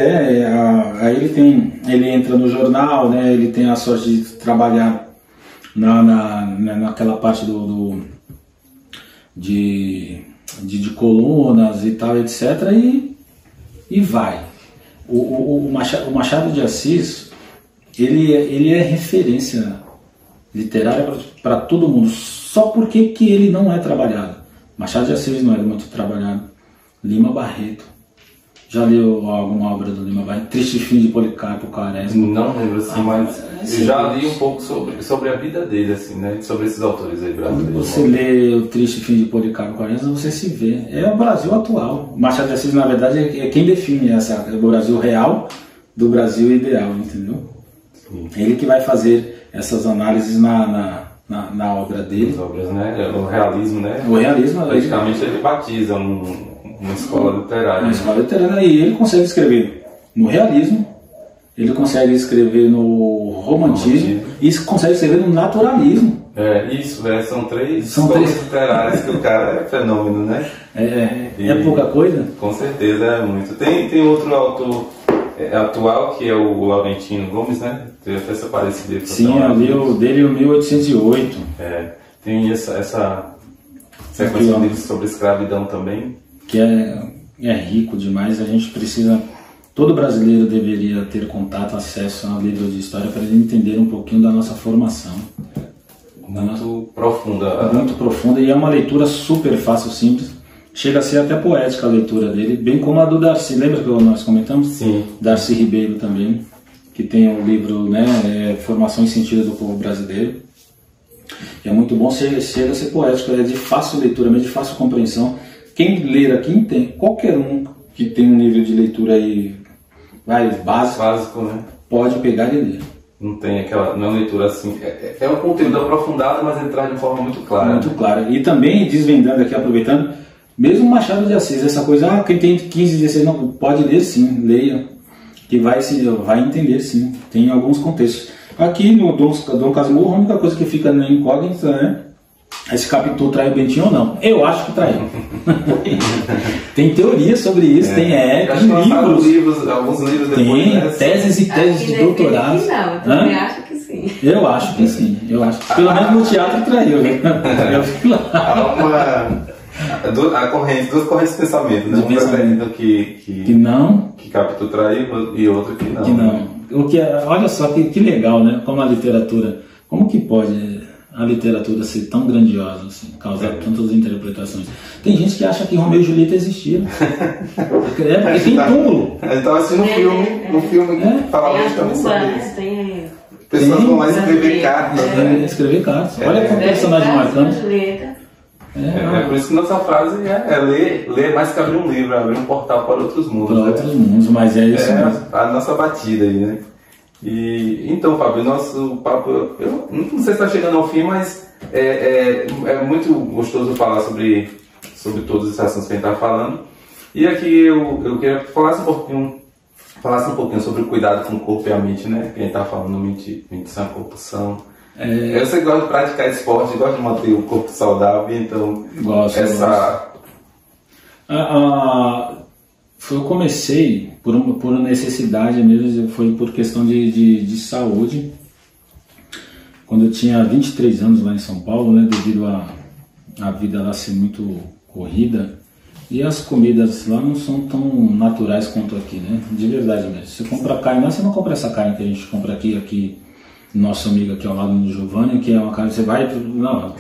entra no jornal, né? Ele tem a sorte de trabalhar naquela parte de colunas e tal, etc. E vai. O Machado de Assis, ele é referência literária para todo mundo. Só porque que ele não é trabalhado. Machado de Assis não é muito trabalhado. Lima Barreto. Já leu alguma obra do Lima Barreto? Triste Fim de Policarpo Quaresma? Não lembro assim, mas eu já li um pouco sobre a vida dele, assim, né? Sobre esses autores aí brasileiros. Quando você lê o Triste Fim de Policarpo Quaresma, você se vê. É o Brasil atual. Machado de Assis, na verdade, é quem define o Brasil real do Brasil ideal, entendeu? Sim. Ele que vai fazer essas análises na obra dele. As obras, né? O realismo, né? O realismo. Praticamente ele batiza uma escola literária. Uma escola literária, e ele consegue escrever no realismo, ele consegue escrever no romantismo e consegue escrever no naturalismo. São três escolas literárias que o cara é fenômeno, né? É pouca coisa? Com certeza, é muito. Tem outro autor atual que é o Laurentino Gomes, né? Tem até essa parecida. Sim, eu li o dele, o 1808. Tem essa sequência de livros sobre escravidão também. Que é rico demais. A gente precisa, todo brasileiro deveria ter contato, acesso a um livro de história para ele entender um pouquinho da nossa formação. Muito profunda. Muito profunda, e é uma leitura super fácil, simples. Chega a ser até poética a leitura dele, bem como a do Darcy. Lembra que nós comentamos? Sim. Darcy Ribeiro também, que tem um livro, né, Formação e Sentido do Povo Brasileiro. E é muito bom, chega a ser poético, é de fácil leitura, mas de fácil compreensão. Quem ler aqui, qualquer um que tem um nível de leitura aí, básico, né? Pode pegar e ler. Não tem aquela leitura assim. É um conteúdo aprofundado, mas entrar de forma muito clara. Muito clara. E também desvendando aqui, aproveitando, mesmo Machado de Assis, essa coisa, quem tem 15, 16, não, pode ler sim, leia, que vai entender sim. Tem alguns contextos. Aqui no Dom Casmurro, a única coisa que fica na incógnita, né? Esse Capitu traiu o Bentinho ou não? Eu acho que traiu. Tem teoria sobre isso, tem livros. Alguns livros depois. Tem teses e teses de doutorado. Não, eu também acho que sim. Eu acho que sim. Pelo menos no teatro traiu, né? Há duas correntes de pensamento, né? Um pretendendo que Capitu traiu e outro que não. Que não. Olha só que legal, né? Como a literatura. Como que pode a literatura ser tão grandiosa, assim, causar tantas interpretações? Tem gente que acha que Romeu e Julieta existiram. Porque tem túmulo. A gente estava assistindo um filme que falava justamente sobre isso. Pessoas vão lá escrever cartas. Escrever cartas. Olha como personagem marcante. É por isso que nossa frase é ler mais que abrir um livro, abrir um portal para outros mundos. Para outros mundos, mas é isso mesmo. A nossa batida aí, né? E então, Fábio, nosso papo, eu não sei se está chegando ao fim, mas é muito gostoso falar sobre todos esses assuntos que a gente está falando. E aqui eu queria que falasse um pouquinho sobre o cuidado com o corpo e a mente, né? Que a gente está falando, mente sã, corpo são. Eu sei que gosta de praticar esporte, gosta de manter o corpo saudável, então gosto. Eu comecei por necessidade mesmo, foi por questão de saúde. Quando eu tinha 23 anos lá em São Paulo, né, devido a vida lá ser muito corrida, e as comidas lá não são tão naturais quanto aqui, né? De verdade mesmo. Você compra carne lá, você não compra essa carne que a gente compra aqui nosso amigo aqui ao lado do Giovanni, que é uma carne que você vai... Não,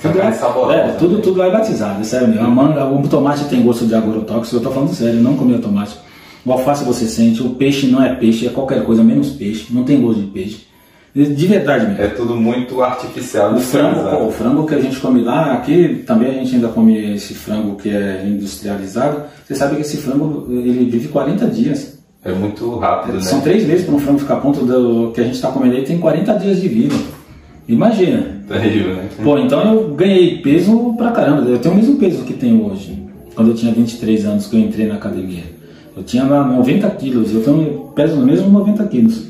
tudo lá é batizado, é sério mesmo. A manga, o tomate tem gosto de agrotóxico, eu tô falando sério, não comia tomate. O alface você sente, o peixe não é peixe, é qualquer coisa menos peixe, não tem gosto de peixe. De verdade mesmo. É tudo muito artificial. O frango que a gente come lá, aqui também a gente ainda come esse frango que é industrializado. Você sabe que esse frango, ele vive 40 dias. É muito rápido, né? São 3 meses para um frango ficar a ponto do que a gente está comendo aí, tem 40 dias de vida. Imagina. Terrível, né? Pô, então eu ganhei peso pra caramba. Eu tenho o mesmo peso que tenho hoje. Quando eu tinha 23 anos que eu entrei na academia. Eu tinha lá 90 quilos, eu peso mesmo 90 quilos.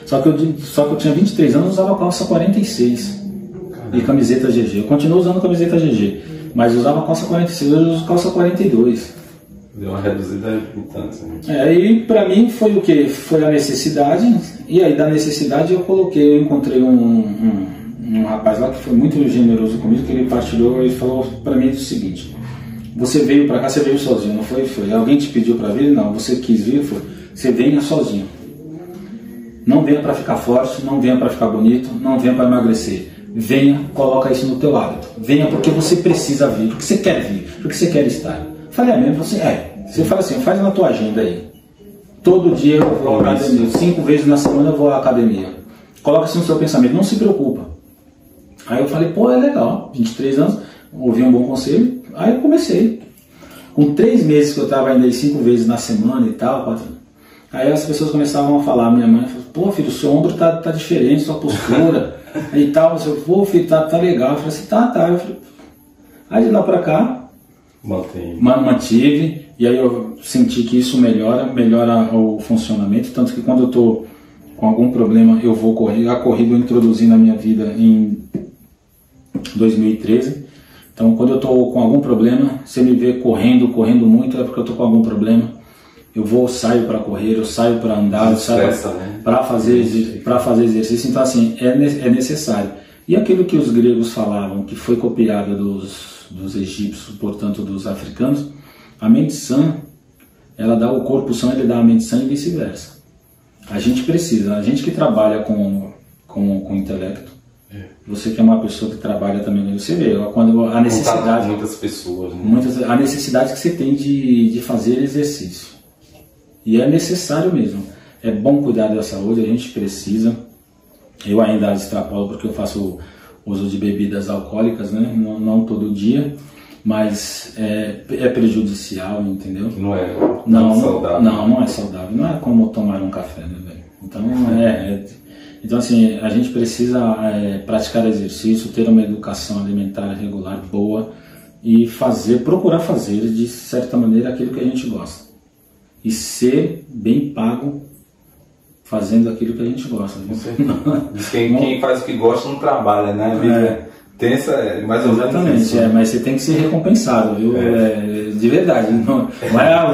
Só que eu tinha 23 anos e usava calça 46 e camiseta GG. Eu continuo usando camiseta GG, mas usava calça 46, hoje eu uso calça 42. Deu uma reduzida em tanto. Né? E para mim foi o que? Foi a necessidade, e aí da necessidade eu encontrei um rapaz lá que foi muito generoso comigo, que ele partilhou e falou para mim o seguinte: você veio para cá, você veio sozinho, não foi? Foi. Alguém te pediu para vir? Não, você quis vir, foi. Você venha sozinho. Não venha para ficar forte, não venha para ficar bonito, não venha para emagrecer. Venha, coloca isso no teu hábito. Venha porque você precisa vir, porque você quer vir, porque você quer estar. Falei mesmo, assim, você fala assim, faz na tua agenda aí. Todo dia eu vou à academia, 5 vezes na semana eu vou à academia. Coloca isso no seu pensamento, não se preocupa. Aí eu falei, pô, é legal, 23 anos, ouvi um bom conselho, aí eu comecei. Com 3 meses que eu estava indo aí 5 vezes na semana e tal, 4, aí as pessoas começavam a falar, minha mãe falou, pô filho, seu ombro tá diferente, sua postura e tal, pô filho, tá legal. Eu falei assim, tá. Eu falei, aí de lá pra cá, mantive, e aí eu senti que isso melhora o funcionamento, tanto que quando eu tô com algum problema eu vou correr. A corrida eu introduzi na minha vida em 2013, então quando eu tô com algum problema, você me vê correndo muito, é porque eu tô com algum problema. Eu saio para correr, eu saio para andar, eu saio para fazer exercício. Então assim, é necessário. E aquilo que os gregos falavam, que foi copiado dos egípcios, portanto dos africanos, a mente sã, ela dá o corpo sã, ele dá a mente sã e vice-versa. A gente precisa, a gente que trabalha com intelecto, você que é uma pessoa que trabalha também, você vê quando a necessidade, muitas pessoas, né? A necessidade que você tem de fazer exercício. E é necessário mesmo. É bom cuidar da saúde, a gente precisa. Eu ainda extrapolo porque eu faço uso de bebidas alcoólicas, né? Não todo dia, mas é prejudicial, entendeu? Não é saudável. Não é saudável. Não é como tomar um café, né, velho? Então, então assim, a gente precisa praticar exercício, ter uma educação alimentar regular boa e procurar fazer de certa maneira aquilo que a gente gosta. E ser bem pago fazendo aquilo que a gente gosta. Quem faz o que gosta não trabalha, né? A vida tensa, mais ou menos. Exatamente, mas você tem que ser recompensado, viu? De verdade. Não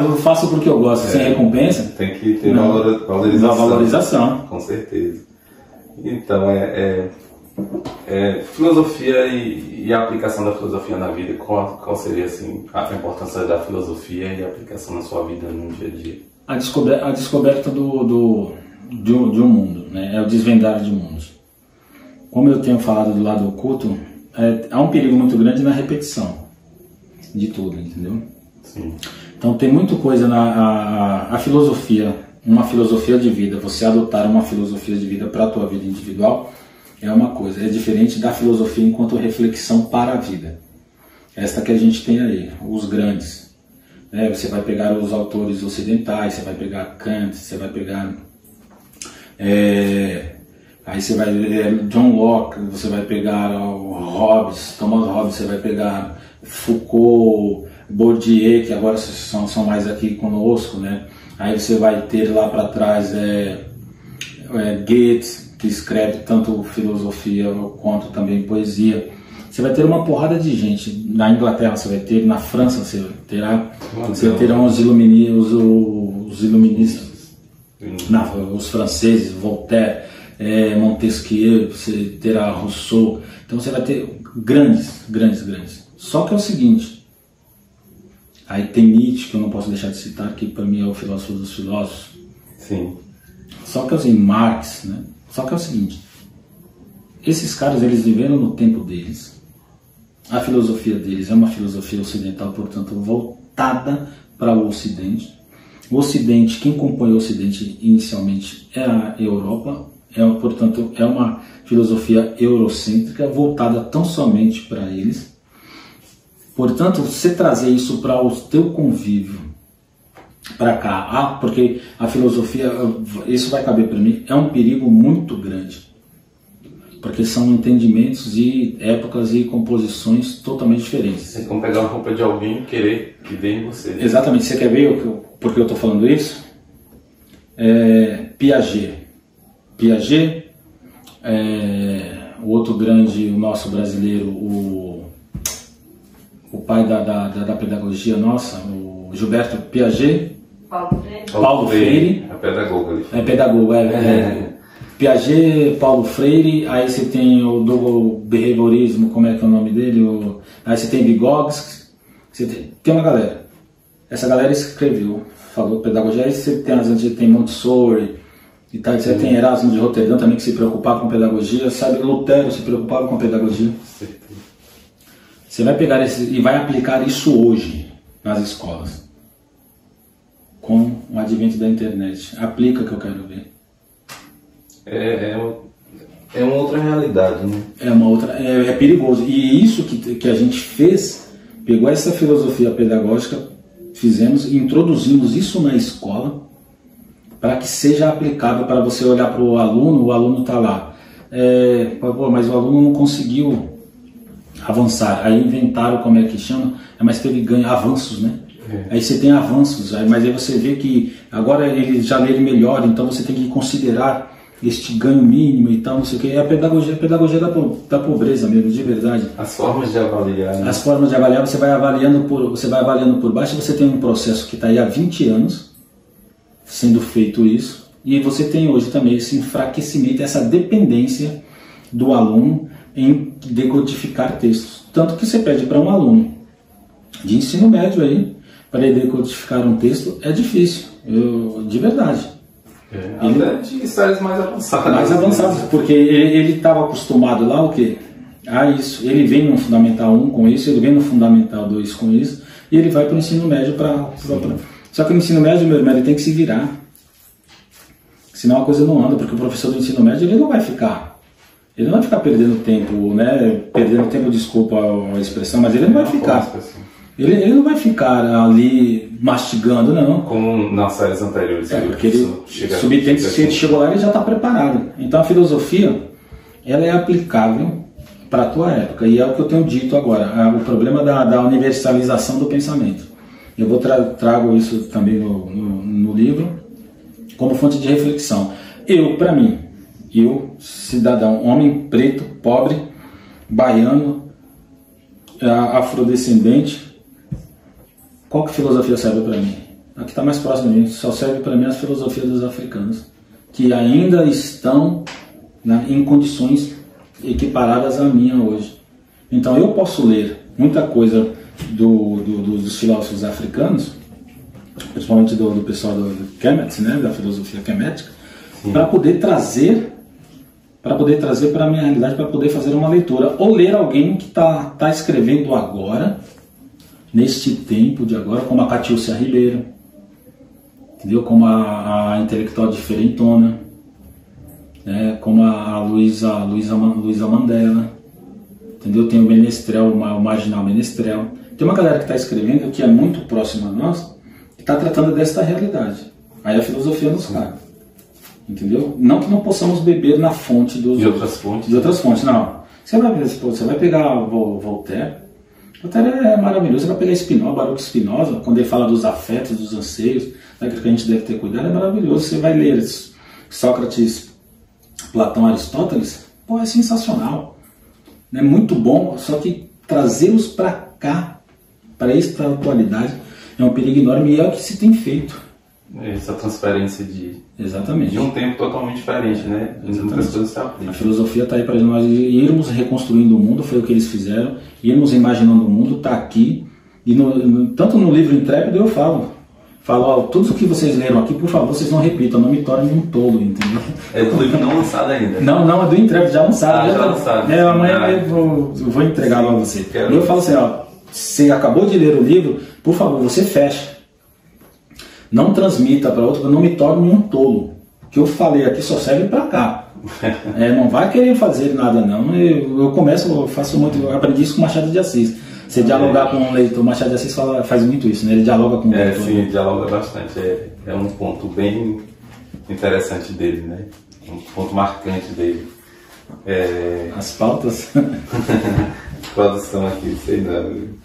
eu faço porque eu gosto, sem recompensa. Tem que ter valorização. Com certeza. Então, filosofia e a aplicação da filosofia na vida, qual seria assim, a importância da filosofia e a aplicação na sua vida no dia a dia? A descoberta de um mundo, né? É o desvendar de mundos. Como eu tenho falado do lado oculto, há um perigo muito grande na repetição de tudo, entendeu? Sim. Então tem muita coisa a filosofia, uma filosofia de vida, você adotar uma filosofia de vida para a tua vida individual, é uma coisa, é diferente da filosofia enquanto reflexão para a vida. Esta que a gente tem aí, os grandes. Você vai pegar os autores ocidentais, você vai pegar Kant, você vai pegar... aí você vai John Locke, você vai pegar o Hobbes, Thomas Hobbes, você vai pegar Foucault, Bourdieu, que agora são mais aqui conosco, né? Aí você vai ter lá para trás Goethe, que escreve tanto filosofia quanto também poesia. Você vai ter uma porrada de gente. Na Inglaterra você vai ter, na França você terão os iluministas, os franceses, Voltaire, Montesquieu, você terá Rousseau. Então você vai ter grandes. Só que é o seguinte, aí tem Nietzsche, que eu não posso deixar de citar, que para mim é o filósofo dos filósofos. Sim. Só que assim, Marx, né? Só que é o seguinte, esses caras, eles viveram no tempo deles. A filosofia deles é uma filosofia ocidental, portanto, voltada para o Ocidente. O Ocidente, quem compõe o Ocidente inicialmente é a Europa, portanto, é uma filosofia eurocêntrica, voltada tão somente para eles. Portanto, você trazer isso para o teu convívio, para cá, porque a filosofia, isso vai caber para mim, é um perigo muito grande, porque são entendimentos e épocas e composições totalmente diferentes. É como pegar uma roupa de alguém e querer que dê em você. Exatamente, você quer ver por que eu estou falando isso? Piaget, o outro grande, o nosso brasileiro, o pai da pedagogia nossa, o Gilberto Piaget, Paulo Freire. É pedagogo ali. É pedagogo, Piaget, Paulo Freire, aí você tem o do behaviorismo, como é que é o nome dele? Aí você tem Vygotsky, tem uma galera. Essa galera escreveu, falou pedagogia, aí você tem Montessori e tal, você tem Erasmo de Roterdã também que se preocupava com pedagogia, sabe? Lutero se preocupava com pedagogia. Você vai pegar e vai aplicar isso hoje nas escolas, com o advento da internet. Aplica que eu quero ver. É uma outra realidade, né? É perigoso. E isso que a gente fez, pegou essa filosofia pedagógica, fizemos e introduzimos isso na escola para que seja aplicável, para você olhar para o aluno está lá. Mas o aluno não conseguiu avançar. Aí inventaram, como é que chama? Mas teve avanços, né? Aí você tem avanços, mas aí você vê que agora ele já lê melhor, então você tem que considerar este ganho mínimo e tal, não sei o que. É a pedagogia da pobreza mesmo, de verdade. As formas de avaliar. Né? As formas de avaliar, você vai avaliando por baixo, você tem um processo que está aí há 20 anos sendo feito isso, e você tem hoje também esse enfraquecimento, essa dependência do aluno em decodificar textos. Tanto que você pede para um aluno de ensino médio aí, para ele decodificar um texto, é difícil, de verdade. Até de séries mais avançadas. Mais avançadas, porque ele estava acostumado lá o quê? A isso. Ele vem no Fundamental 1 com isso, ele vem no Fundamental 2 com isso, e ele vai para o ensino médio Só que no ensino médio, meu irmão, ele tem que se virar. Senão a coisa não anda, porque o professor do ensino médio ele não vai ficar perdendo tempo, né? Perdendo tempo, desculpa a expressão, mas ele não vai ficar. Ele não vai ficar ali mastigando, não. Como nas séries anteriores. Porque se ele chegou lá, ele já está preparado. Então a filosofia, ela é aplicável para a tua época. E é o que eu tenho dito agora, o problema da universalização do pensamento. Eu trago isso também no livro, como fonte de reflexão. Para mim, cidadão, homem preto, pobre, baiano, afrodescendente, qual que filosofia serve para mim? A que está mais próxima de mim, só serve para mim as filosofias dos africanos, que ainda estão em condições equiparadas à minha hoje. Então eu posso ler muita coisa dos filósofos africanos, principalmente do pessoal do Kemet, né, da filosofia kemética, para poder trazer para a minha realidade, para poder fazer uma leitura, ou ler alguém que está escrevendo agora, neste tempo de agora, como a Catiúcia Ribeiro, entendeu? Como a intelectual diferentona, né? Como a Luísa Mandela, entendeu? Tem o Menestrel, o Marginal Menestrel. Tem uma galera que está escrevendo que é muito próxima a nós, que está tratando desta realidade. Aí a filosofia nos cabe, entendeu? Não que não possamos beber na fonte de outras fontes, não. Você vai pegar Voltaire é maravilhoso. Você vai pegar Baruch Spinoza, quando ele fala dos afetos, dos anseios, daquilo que a gente deve ter cuidado, é maravilhoso. Você vai ler Sócrates, Platão, Aristóteles, é sensacional. É muito bom, só que trazê-los para cá, para esta atualidade, é um perigo enorme e é o que se tem feito. Essa transferência Exatamente. de um tempo totalmente diferente, né? Muitas coisas se aplicam. A filosofia está aí para nós irmos reconstruindo o mundo, foi o que eles fizeram, irmos imaginando o mundo, está aqui. E tanto no livro Intrépido eu falo, tudo o que vocês leram aqui, por favor, vocês não repitam, não me tornem um tolo, entendeu? É do livro não lançado ainda. Não, é do Intrépido, já lançado. Já lançado. Amanhã eu vou entregar para você. E eu falo assim, você acabou de ler o livro, por favor, você fecha. Não transmita para outro, não me torne um tolo. O que eu falei aqui só serve para cá. Não vai querer fazer nada, não. Eu aprendi isso com Machado de Assis. Você dialogar com um leitor, Machado de Assis faz muito isso, né? Ele dialoga com o leitor. Sim, dialoga bastante. É um ponto bem interessante dele, né? Um ponto marcante dele. As pautas? Produção aqui, sei não.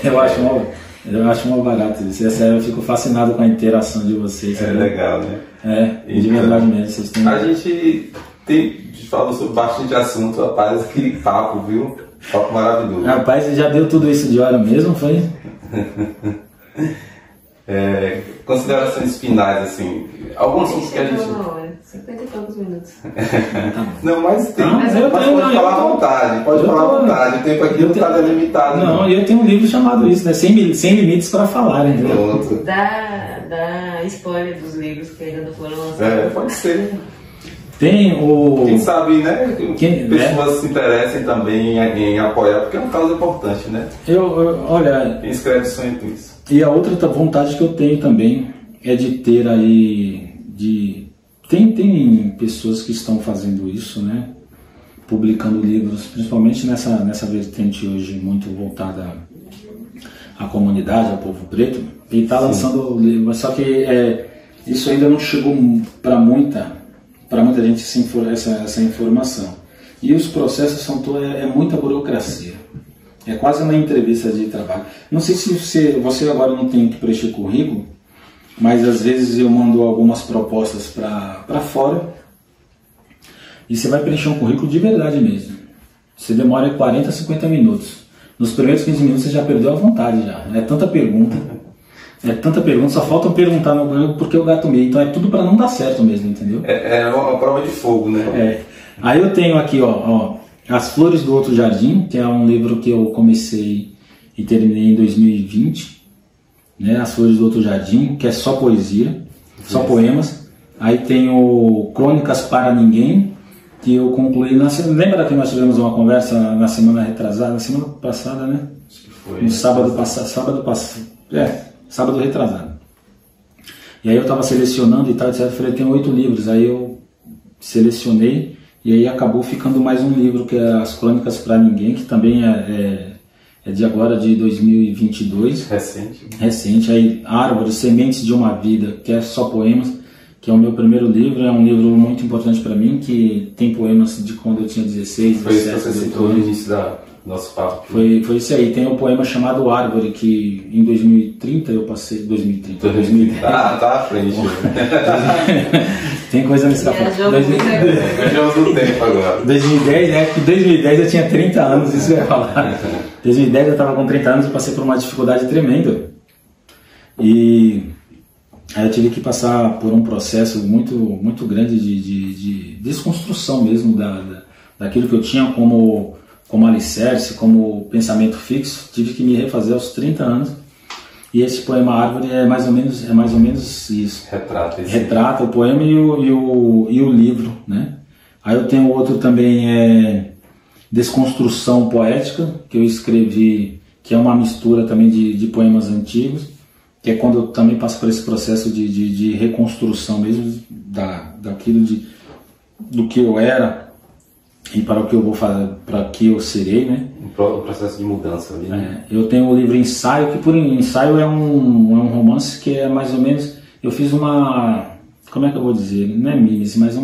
Eu acho mal barato isso. É sério, eu fico fascinado com a interação de vocês. É legal, né? De verdade mesmo. Vocês têm... A gente falou sobre bastante assunto, rapaz, aquele papo, viu? Papo maravilhoso. Rapaz, você já deu tudo isso de hora mesmo, foi? Considerações finais, assim, alguns assuntos que a gente... 50 e poucos minutos. Não, mas tem, pode falar à vontade, o tempo aqui não está delimitado. Não, eu tenho um livro chamado isso, né? Sem Limites para Falar, entendeu? Dá spoiler dos livros que ainda não foram lançados. Pode ser. Tem o... Quem sabe, né? Pessoas se interessem também em apoiar, porque é uma causa importante, né? Olha... Quem escreve sonha com isso. E a outra vontade que eu tenho também é de ter aí... Tem pessoas que estão fazendo isso, né? Publicando livros, principalmente nessa vertente hoje muito voltada à comunidade, ao povo preto. E está lançando livros, só que isso ainda não chegou para muita gente essa informação. E os processos são muita burocracia. É quase uma entrevista de trabalho. Não sei se você agora não tem que preencher currículo, mas às vezes eu mando algumas propostas para fora e você vai preencher um currículo de verdade mesmo. Você demora 40, 50 minutos. Nos primeiros 15 minutos você já perdeu a vontade já. É tanta pergunta, só falta perguntar no currículo porque o gato meio. Então é tudo para não dar certo mesmo, entendeu? É uma prova de fogo, né? Aí eu tenho aqui, ó, As Flores do Outro Jardim, que é um livro que eu comecei e terminei em 2020. Né, As Flores do Outro Jardim, que é só poesia, só poemas. Aí tem o Crônicas para Ninguém, que eu concluí lembra que nós tivemos uma conversa na semana passada, né? Acho que foi. No sábado retrasado. E aí eu estava selecionando e tal, etc. Eu falei, tem 8 livros. Aí eu selecionei e aí acabou ficando mais um livro, que é As Crônicas para Ninguém, que também é de agora, de 2022. Recente. Aí Árvores, Sementes de uma Vida, que é só poemas, que é o meu primeiro livro. É um livro muito importante para mim, que tem poemas de quando eu tinha 16, 17. Foi isso que você citou no início do nosso papo. Foi isso aí. Tem um poema chamado Árvore, que em 2030 eu passei... 2010. Tá à frente. Tem coisa nesse capítulo. Viajamos no tempo agora. 2010 eu tinha 30 anos, isso eu ia falar. 2010 eu estava com 30 anos e passei por uma dificuldade tremenda. E aí eu tive que passar por um processo muito, muito grande de desconstrução mesmo daquilo que eu tinha como alicerce, como pensamento fixo. Tive que me refazer aos 30 anos. E esse poema Árvore é mais ou menos isso. Retrata o poema e o livro, né? Aí eu tenho outro também, Desconstrução Poética, que eu escrevi, que é uma mistura também de poemas antigos, que é quando eu também passo por esse processo de reconstrução mesmo daquilo do que eu era e para o que eu vou fazer, para o que eu serei, né? O processo de mudança ali. Eu tenho o livro Ensaio, que por ensaio é um romance que é mais ou menos... Eu fiz uma... Como é que eu vou dizer? Não é mimes, mas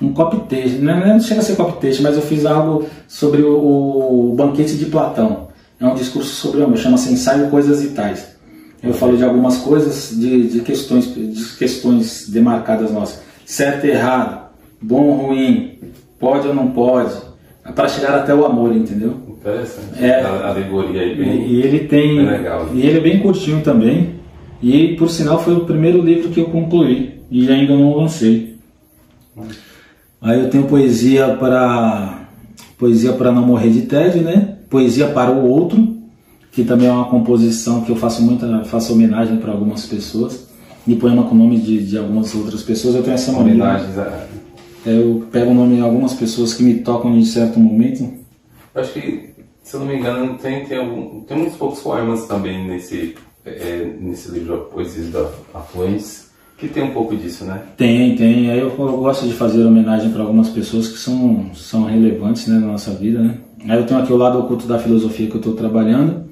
um copy-paste. Não chega a ser copy-paste, mas eu fiz algo sobre o banquete de Platão. É um discurso sobre o amor, chama-se Ensaio Coisas e Tais. Eu falo de algumas coisas, de questões demarcadas nossas. Certo e errado, bom ou ruim, pode ou não pode, para chegar até o amor, entendeu? Interessante. A alegoria aí bem legal. E ele é bem curtinho também. E, por sinal, foi o primeiro livro que eu concluí e ainda não lancei. Aí eu tenho Poesia para não morrer de tédio, né? Poesia para o outro, que também é uma composição que eu faço homenagem para algumas pessoas. E poema com o nome de algumas outras pessoas. Eu tenho essa homenagens eu pego o nome de algumas pessoas que me tocam em certo momento. Eu acho que, se eu não me engano, tem muitos poucos poemas também nesse livro Poesias da Afluentes, que tem um pouco disso, né? Tem. Aí eu gosto de fazer homenagem para algumas pessoas que são relevantes, né, na nossa vida, né? Aí eu tenho aqui o lado oculto da filosofia que eu estou trabalhando.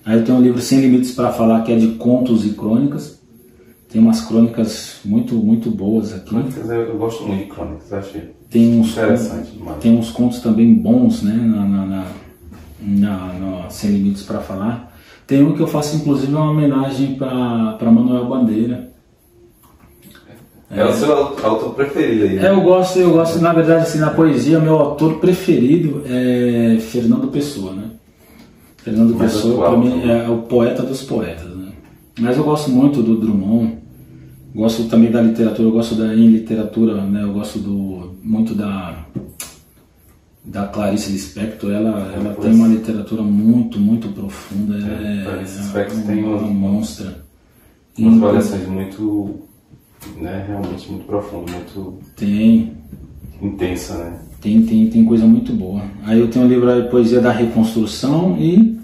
Aí eu tenho um livro Sem Limites para Falar, que é de contos e crônicas. Tem umas crônicas muito, muito boas aqui. Eu gosto muito de crônicas, acho interessante demais. Tem uns contos também bons, né, Sem Limites para Falar. Tem um que eu faço, inclusive, uma homenagem para Manuel Bandeira. É o seu autor preferido aí, né? Eu gosto, na verdade, assim, na poesia, meu autor preferido é Fernando Pessoa, né? Fernando Pessoa, para mim, é o poeta dos poetas, né? Mas eu gosto muito do Drummond, gosto também da literatura, eu gosto em literatura, né? Eu gosto muito da Clarice Lispector. Ela tem uma literatura muito, muito profunda. Clarice Lispector tem uma monstra. Umas variações muito, né, realmente muito profunda, muito intensa, né? Tem coisa muito boa. Aí eu tenho o livro aí, Poesia da Reconstrução, e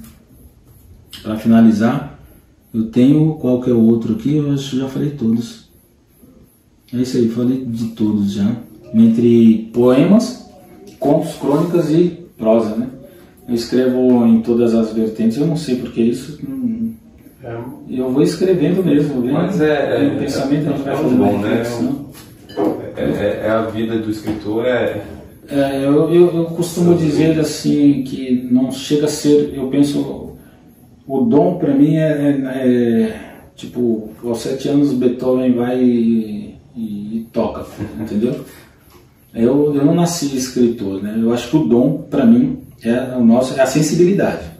para finalizar, eu tenho qualquer outro aqui, eu acho que já falei todos. É isso aí, falei de todos já. Entre poemas, contos, crônicas e prosa, né? Eu escrevo em todas as vertentes, eu não sei porque isso. Eu vou escrevendo mesmo, mas o pensamento a gente vai fazendo bom, né? A vida do escritor eu costumo dizer assim que não chega a ser, eu penso, o dom para mim tipo, aos 7 anos Beethoven vai e toca, entendeu? Eu não nasci escritor, né? Eu acho que o dom para mim é a sensibilidade.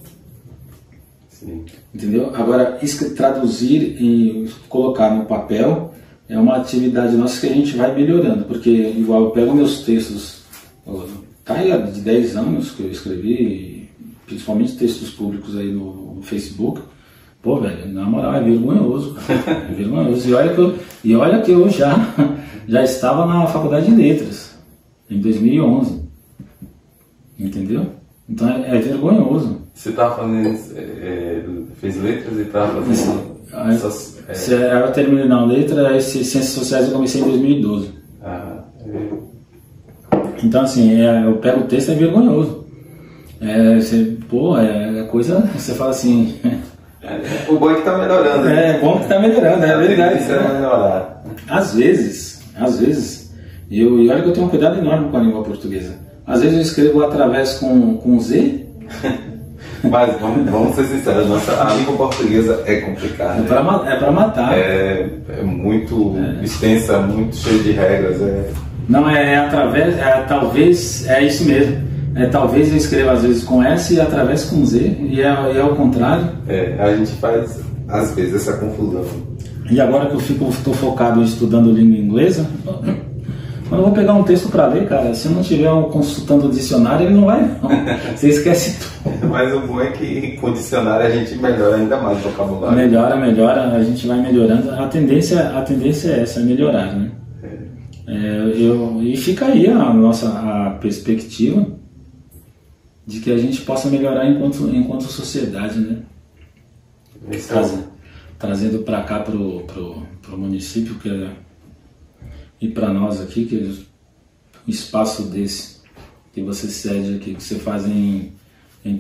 Sim. Entendeu? Agora, traduzir e colocar no papel é uma atividade nossa que a gente vai melhorando, porque igual eu pego meus textos, tá aí de 10 anos que eu escrevi, principalmente textos públicos aí no Facebook. Pô, velho, na moral, é vergonhoso, cara. É vergonhoso. E olha que eu já estava na faculdade de letras, em 2011. Entendeu? Então é vergonhoso. Você estava fazendo, fez letras e estava fazendo... Eu terminei na letra, Ciências Sociais eu comecei em 2012. Então assim, eu pego o texto, é vergonhoso. Coisa, você fala assim... O bom é que está melhorando. É bom que está melhorando, é verdade. Isso é melhorar. Às vezes, e olha que eu tenho um cuidado enorme com a língua portuguesa. Às vezes eu escrevo através com Z. Mas vamos ser sinceros, a língua portuguesa é complicada. É para matar. É muito extensa, muito cheia de regras. Não, talvez, é isso mesmo. Talvez eu escreva às vezes com S e através com Z, e é ao contrário. A gente faz às vezes essa confusão. E agora que eu estou focado em estudando língua inglesa, quando eu vou pegar um texto para ler, cara, se eu não estiver consultando o dicionário, ele não vai, não. Você esquece tudo. Mas o bom é que com o dicionário a gente melhora ainda mais o vocabulário. Melhora, a gente vai melhorando. A tendência é essa, melhorar, né? E fica aí a perspectiva de que a gente possa melhorar enquanto sociedade, né? Trazendo para cá, pro município, e para nós aqui, que um espaço desse que você cede aqui, que você faz em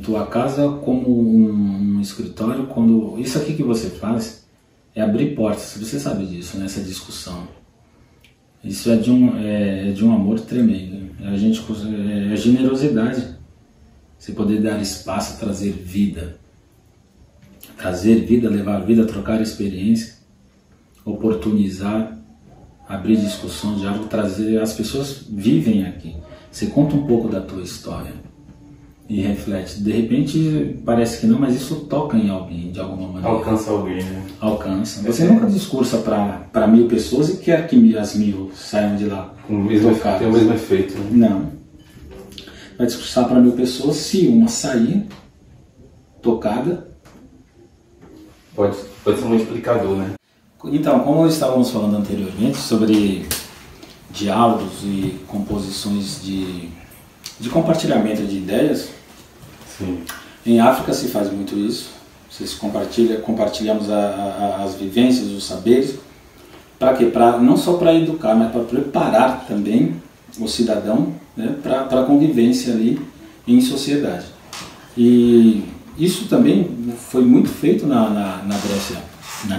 tua casa como um escritório, isso aqui que você faz é abrir portas, você sabe disso, né? Essa discussão. Isso é de um amor tremendo. É generosidade. Você poder dar espaço, trazer vida, levar vida, trocar experiência, oportunizar, abrir discussão, diálogo, trazer. As pessoas vivem aqui. Você conta um pouco da tua história e reflete. De repente parece que não, mas isso toca em alguém de alguma maneira. Alcança alguém, né? Alcança. Você nunca discursa para 1000 pessoas e quer que as 1000 saiam de lá. Tem o mesmo efeito. Né? Não. Vai discursar para 1000 pessoas, se uma sair tocada. Pode ser um multiplicador, né? Então, como estávamos falando anteriormente sobre diálogos e composições de compartilhamento de ideias, sim. Em África se faz muito isso. Vocês compartilhamos as vivências, os saberes. Para quê? Não só para educar, mas para preparar também o cidadão, né, para a convivência ali em sociedade. E isso também foi muito feito na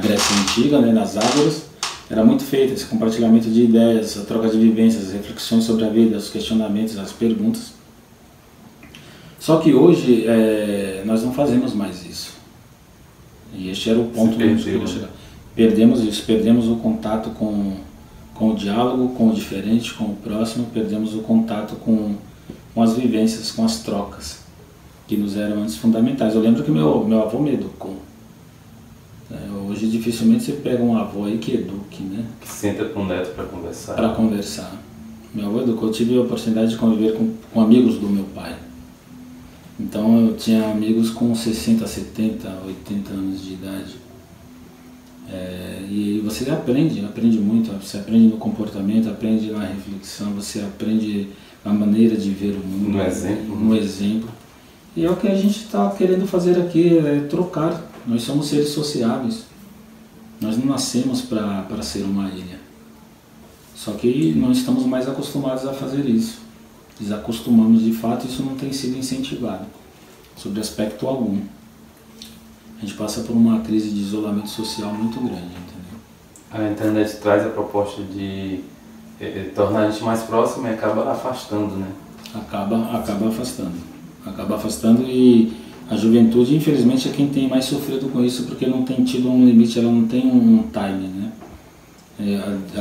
Grécia Antiga, né, nas ágoras. Era muito feito esse compartilhamento de ideias, a troca de vivências, as reflexões sobre a vida, os questionamentos, as perguntas. Só que hoje nós não fazemos mais isso. E este era o ponto que eu queria chegar. Perdemos isso, perdemos o contato com o diálogo, com o diferente, com o próximo, perdemos o contato com as vivências, com as trocas, que nos eram antes fundamentais. Eu lembro que meu avô me educou. Hoje dificilmente você pega um avô aí que eduque, né? Que senta com o neto para conversar. Para conversar. Meu avô educou, eu tive a oportunidade de conviver com amigos do meu pai. Então eu tinha amigos com 60, 70, 80 anos de idade. E você aprende muito, você aprende no comportamento, aprende na reflexão, você aprende na maneira de ver o mundo. No exemplo. E é o que a gente está querendo fazer aqui, é trocar. Nós somos seres sociáveis. Nós não nascemos para ser uma ilha. Só que não estamos mais acostumados a fazer isso. Desacostumamos de fato, isso não tem sido incentivado, sobre aspecto algum. A gente passa por uma crise de isolamento social muito grande, entendeu? A internet traz a proposta de tornar a gente mais próximo e acaba afastando, né? Acaba afastando e a juventude, infelizmente, é quem tem mais sofrido com isso, porque não tem tido um limite, ela não tem um time, né?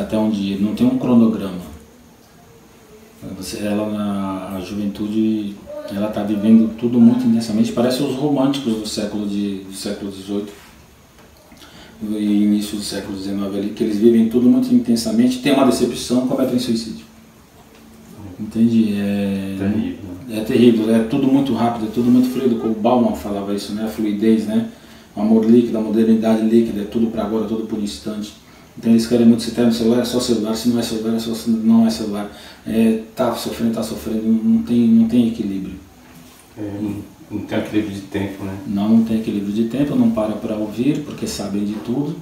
Até um dia, não tem um cronograma. A juventude, ela está vivendo tudo muito intensamente, parece os românticos do século XVIII e início do século XIX ali, que eles vivem tudo muito intensamente, tem uma decepção, cometem suicídio. Entende? É terrível, é tudo muito rápido, é tudo muito fluido, como o Bauman falava isso, né? A fluidez, né? O amor líquido, a modernidade líquida, é tudo para agora, tudo por instante. Então eles querem muito, se tem no celular, é só celular, se não é celular, não é celular. Tá sofrendo, não tem equilíbrio. Não tem equilíbrio de tempo, né? Não tem equilíbrio de tempo, não para ouvir, porque sabem de tudo.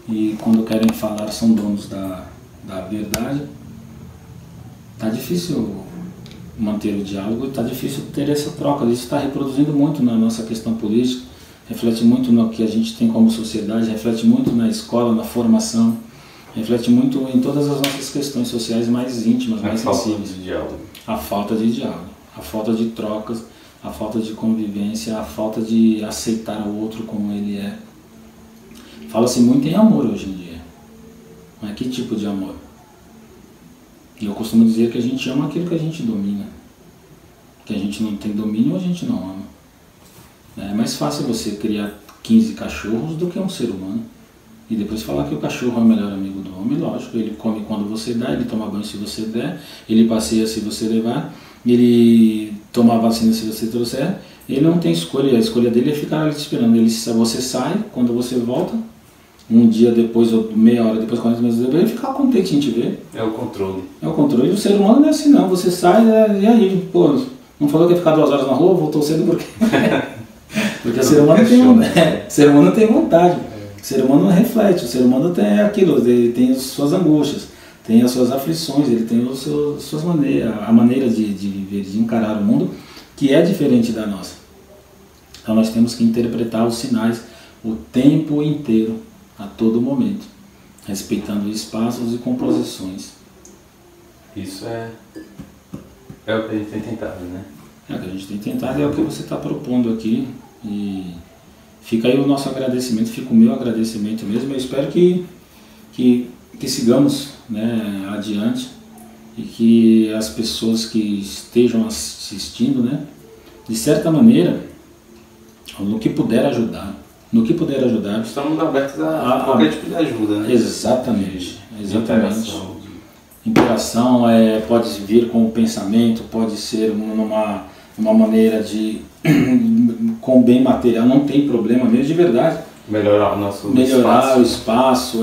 E quando querem falar, são donos da verdade. Tá difícil manter o diálogo, tá difícil ter essa troca. Isso está reproduzindo muito na nossa questão política, reflete muito no que a gente tem como sociedade, reflete muito na escola, na formação, reflete muito em todas as nossas questões sociais mais íntimas, mais sensíveis. A falta de diálogo, a falta de trocas, a falta de convivência, a falta de aceitar o outro como ele é. Fala-se muito em amor hoje em dia. Mas que tipo de amor? E eu costumo dizer que a gente ama aquilo que a gente domina. Que a gente não tem domínio, a gente não ama. É mais fácil você criar 15 cachorros do que um ser humano. E depois falar que o cachorro é o melhor amigo do homem, lógico. Ele come quando você dá, ele toma banho se você der, ele passeia se você levar, ele toma vacina se você trouxer. Ele não tem escolha, a escolha dele é ficar ali te esperando. Você sai, quando você volta, um dia depois, ou meia hora depois, 40 minutos depois, ele fica contente em te ver. É o controle. É o controle. E o ser humano não é assim não. Você sai, e aí, pô, não falou que ia ficar 2 horas na rua, voltou cedo porque... Porque o ser humano o ser humano tem vontade, o ser humano reflete, o ser humano tem aquilo, ele tem as suas angústias, tem as suas aflições, ele tem suas maneiras, a maneira de viver, de encarar o mundo, que é diferente da nossa. Então nós temos que interpretar os sinais o tempo inteiro, a todo momento, respeitando espaços e composições. Isso é o que a gente tem tentado, né? É o que a gente tem tentado e é o que você está propondo aqui. E fica aí o nosso agradecimento, fica o meu agradecimento mesmo. Eu espero que sigamos, né, adiante e que as pessoas que estejam assistindo, né, de certa maneira, no que puder ajudar. Estamos abertos a qualquer tipo de ajuda, né? Exatamente. Interação pode vir com o pensamento, pode ser uma maneira de com bem material, não tem problema mesmo, de verdade. Melhorar o espaço,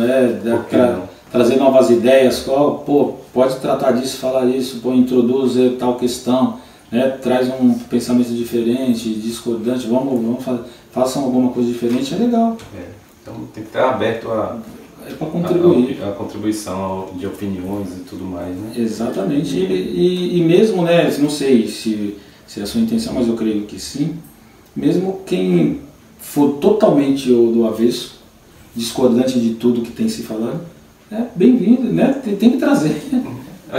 trazer novas ideias, pode tratar disso, falar isso, introduz tal questão, traz um pensamento diferente, discordante, façam alguma coisa diferente, é legal. Então tem que estar aberto para contribuir. A contribuição de opiniões e tudo mais, né? Exatamente. E mesmo, né, não sei se é a sua intenção, mas eu creio que sim, mesmo quem for totalmente do avesso, discordante de tudo que tem se falando, é bem-vindo, né? Tem que trazer.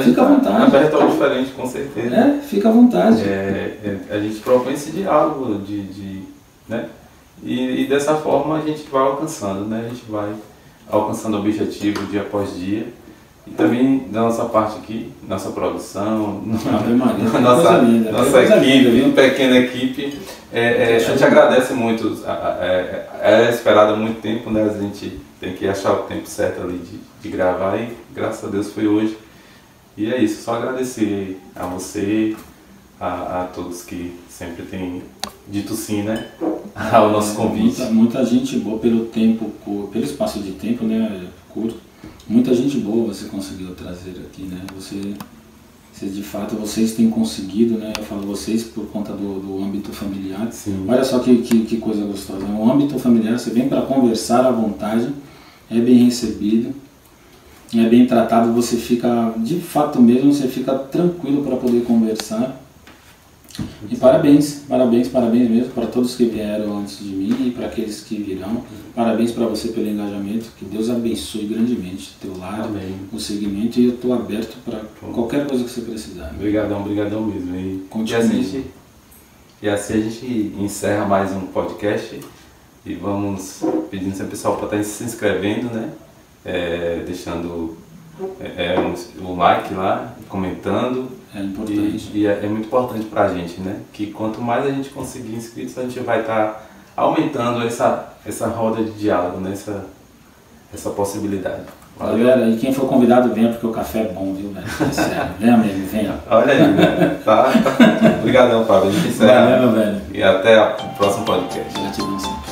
Fica à vontade. Aberto ao diferente, com certeza. Fica à vontade. A gente propõe esse diálogo, né? E dessa forma a gente vai alcançando, né? A gente vai alcançando o objetivo dia após dia, E também da nossa parte aqui, nossa produção, nossa equipe, pequena equipe, a gente agradece muito, é esperado há muito tempo, né? A gente tem que achar o tempo certo ali de gravar e graças a Deus foi hoje. E é isso, só agradecer a você, a todos que sempre têm dito sim, né? Ao nosso convite. Muita gente boa pelo tempo, pelo espaço de tempo, né? Curto. Muita gente boa você conseguiu trazer aqui, né? De fato, vocês têm conseguido, né? Eu falo vocês por conta do âmbito familiar. Sim. Olha só que coisa gostosa. No âmbito familiar, você vem para conversar à vontade, é bem recebido, é bem tratado, você fica, de fato mesmo, você fica tranquilo para poder conversar. E parabéns mesmo para todos que vieram antes de mim e para aqueles que virão. Parabéns para você pelo engajamento, que Deus abençoe grandemente o teu lar, o segmento, e eu estou aberto para qualquer coisa que você precisar. Obrigadão mesmo. E assim a gente encerra mais um podcast e vamos pedindo sempre ao pessoal para estar se inscrevendo, né? Deixando o like lá, comentando. É importante. E é muito importante pra gente, né? Que quanto mais a gente conseguir inscritos, a gente vai estar aumentando essa roda de diálogo, né? Essa possibilidade. Valeu. Galera, e quem for convidado, venha, porque o café é bom, viu, velho? É sério. Venha mesmo, venha. Olha aí, né? Tá. Obrigadão, Fábio. A gente encerra. Valeu, meu velho. E até o próximo podcast. Gratidão, sim.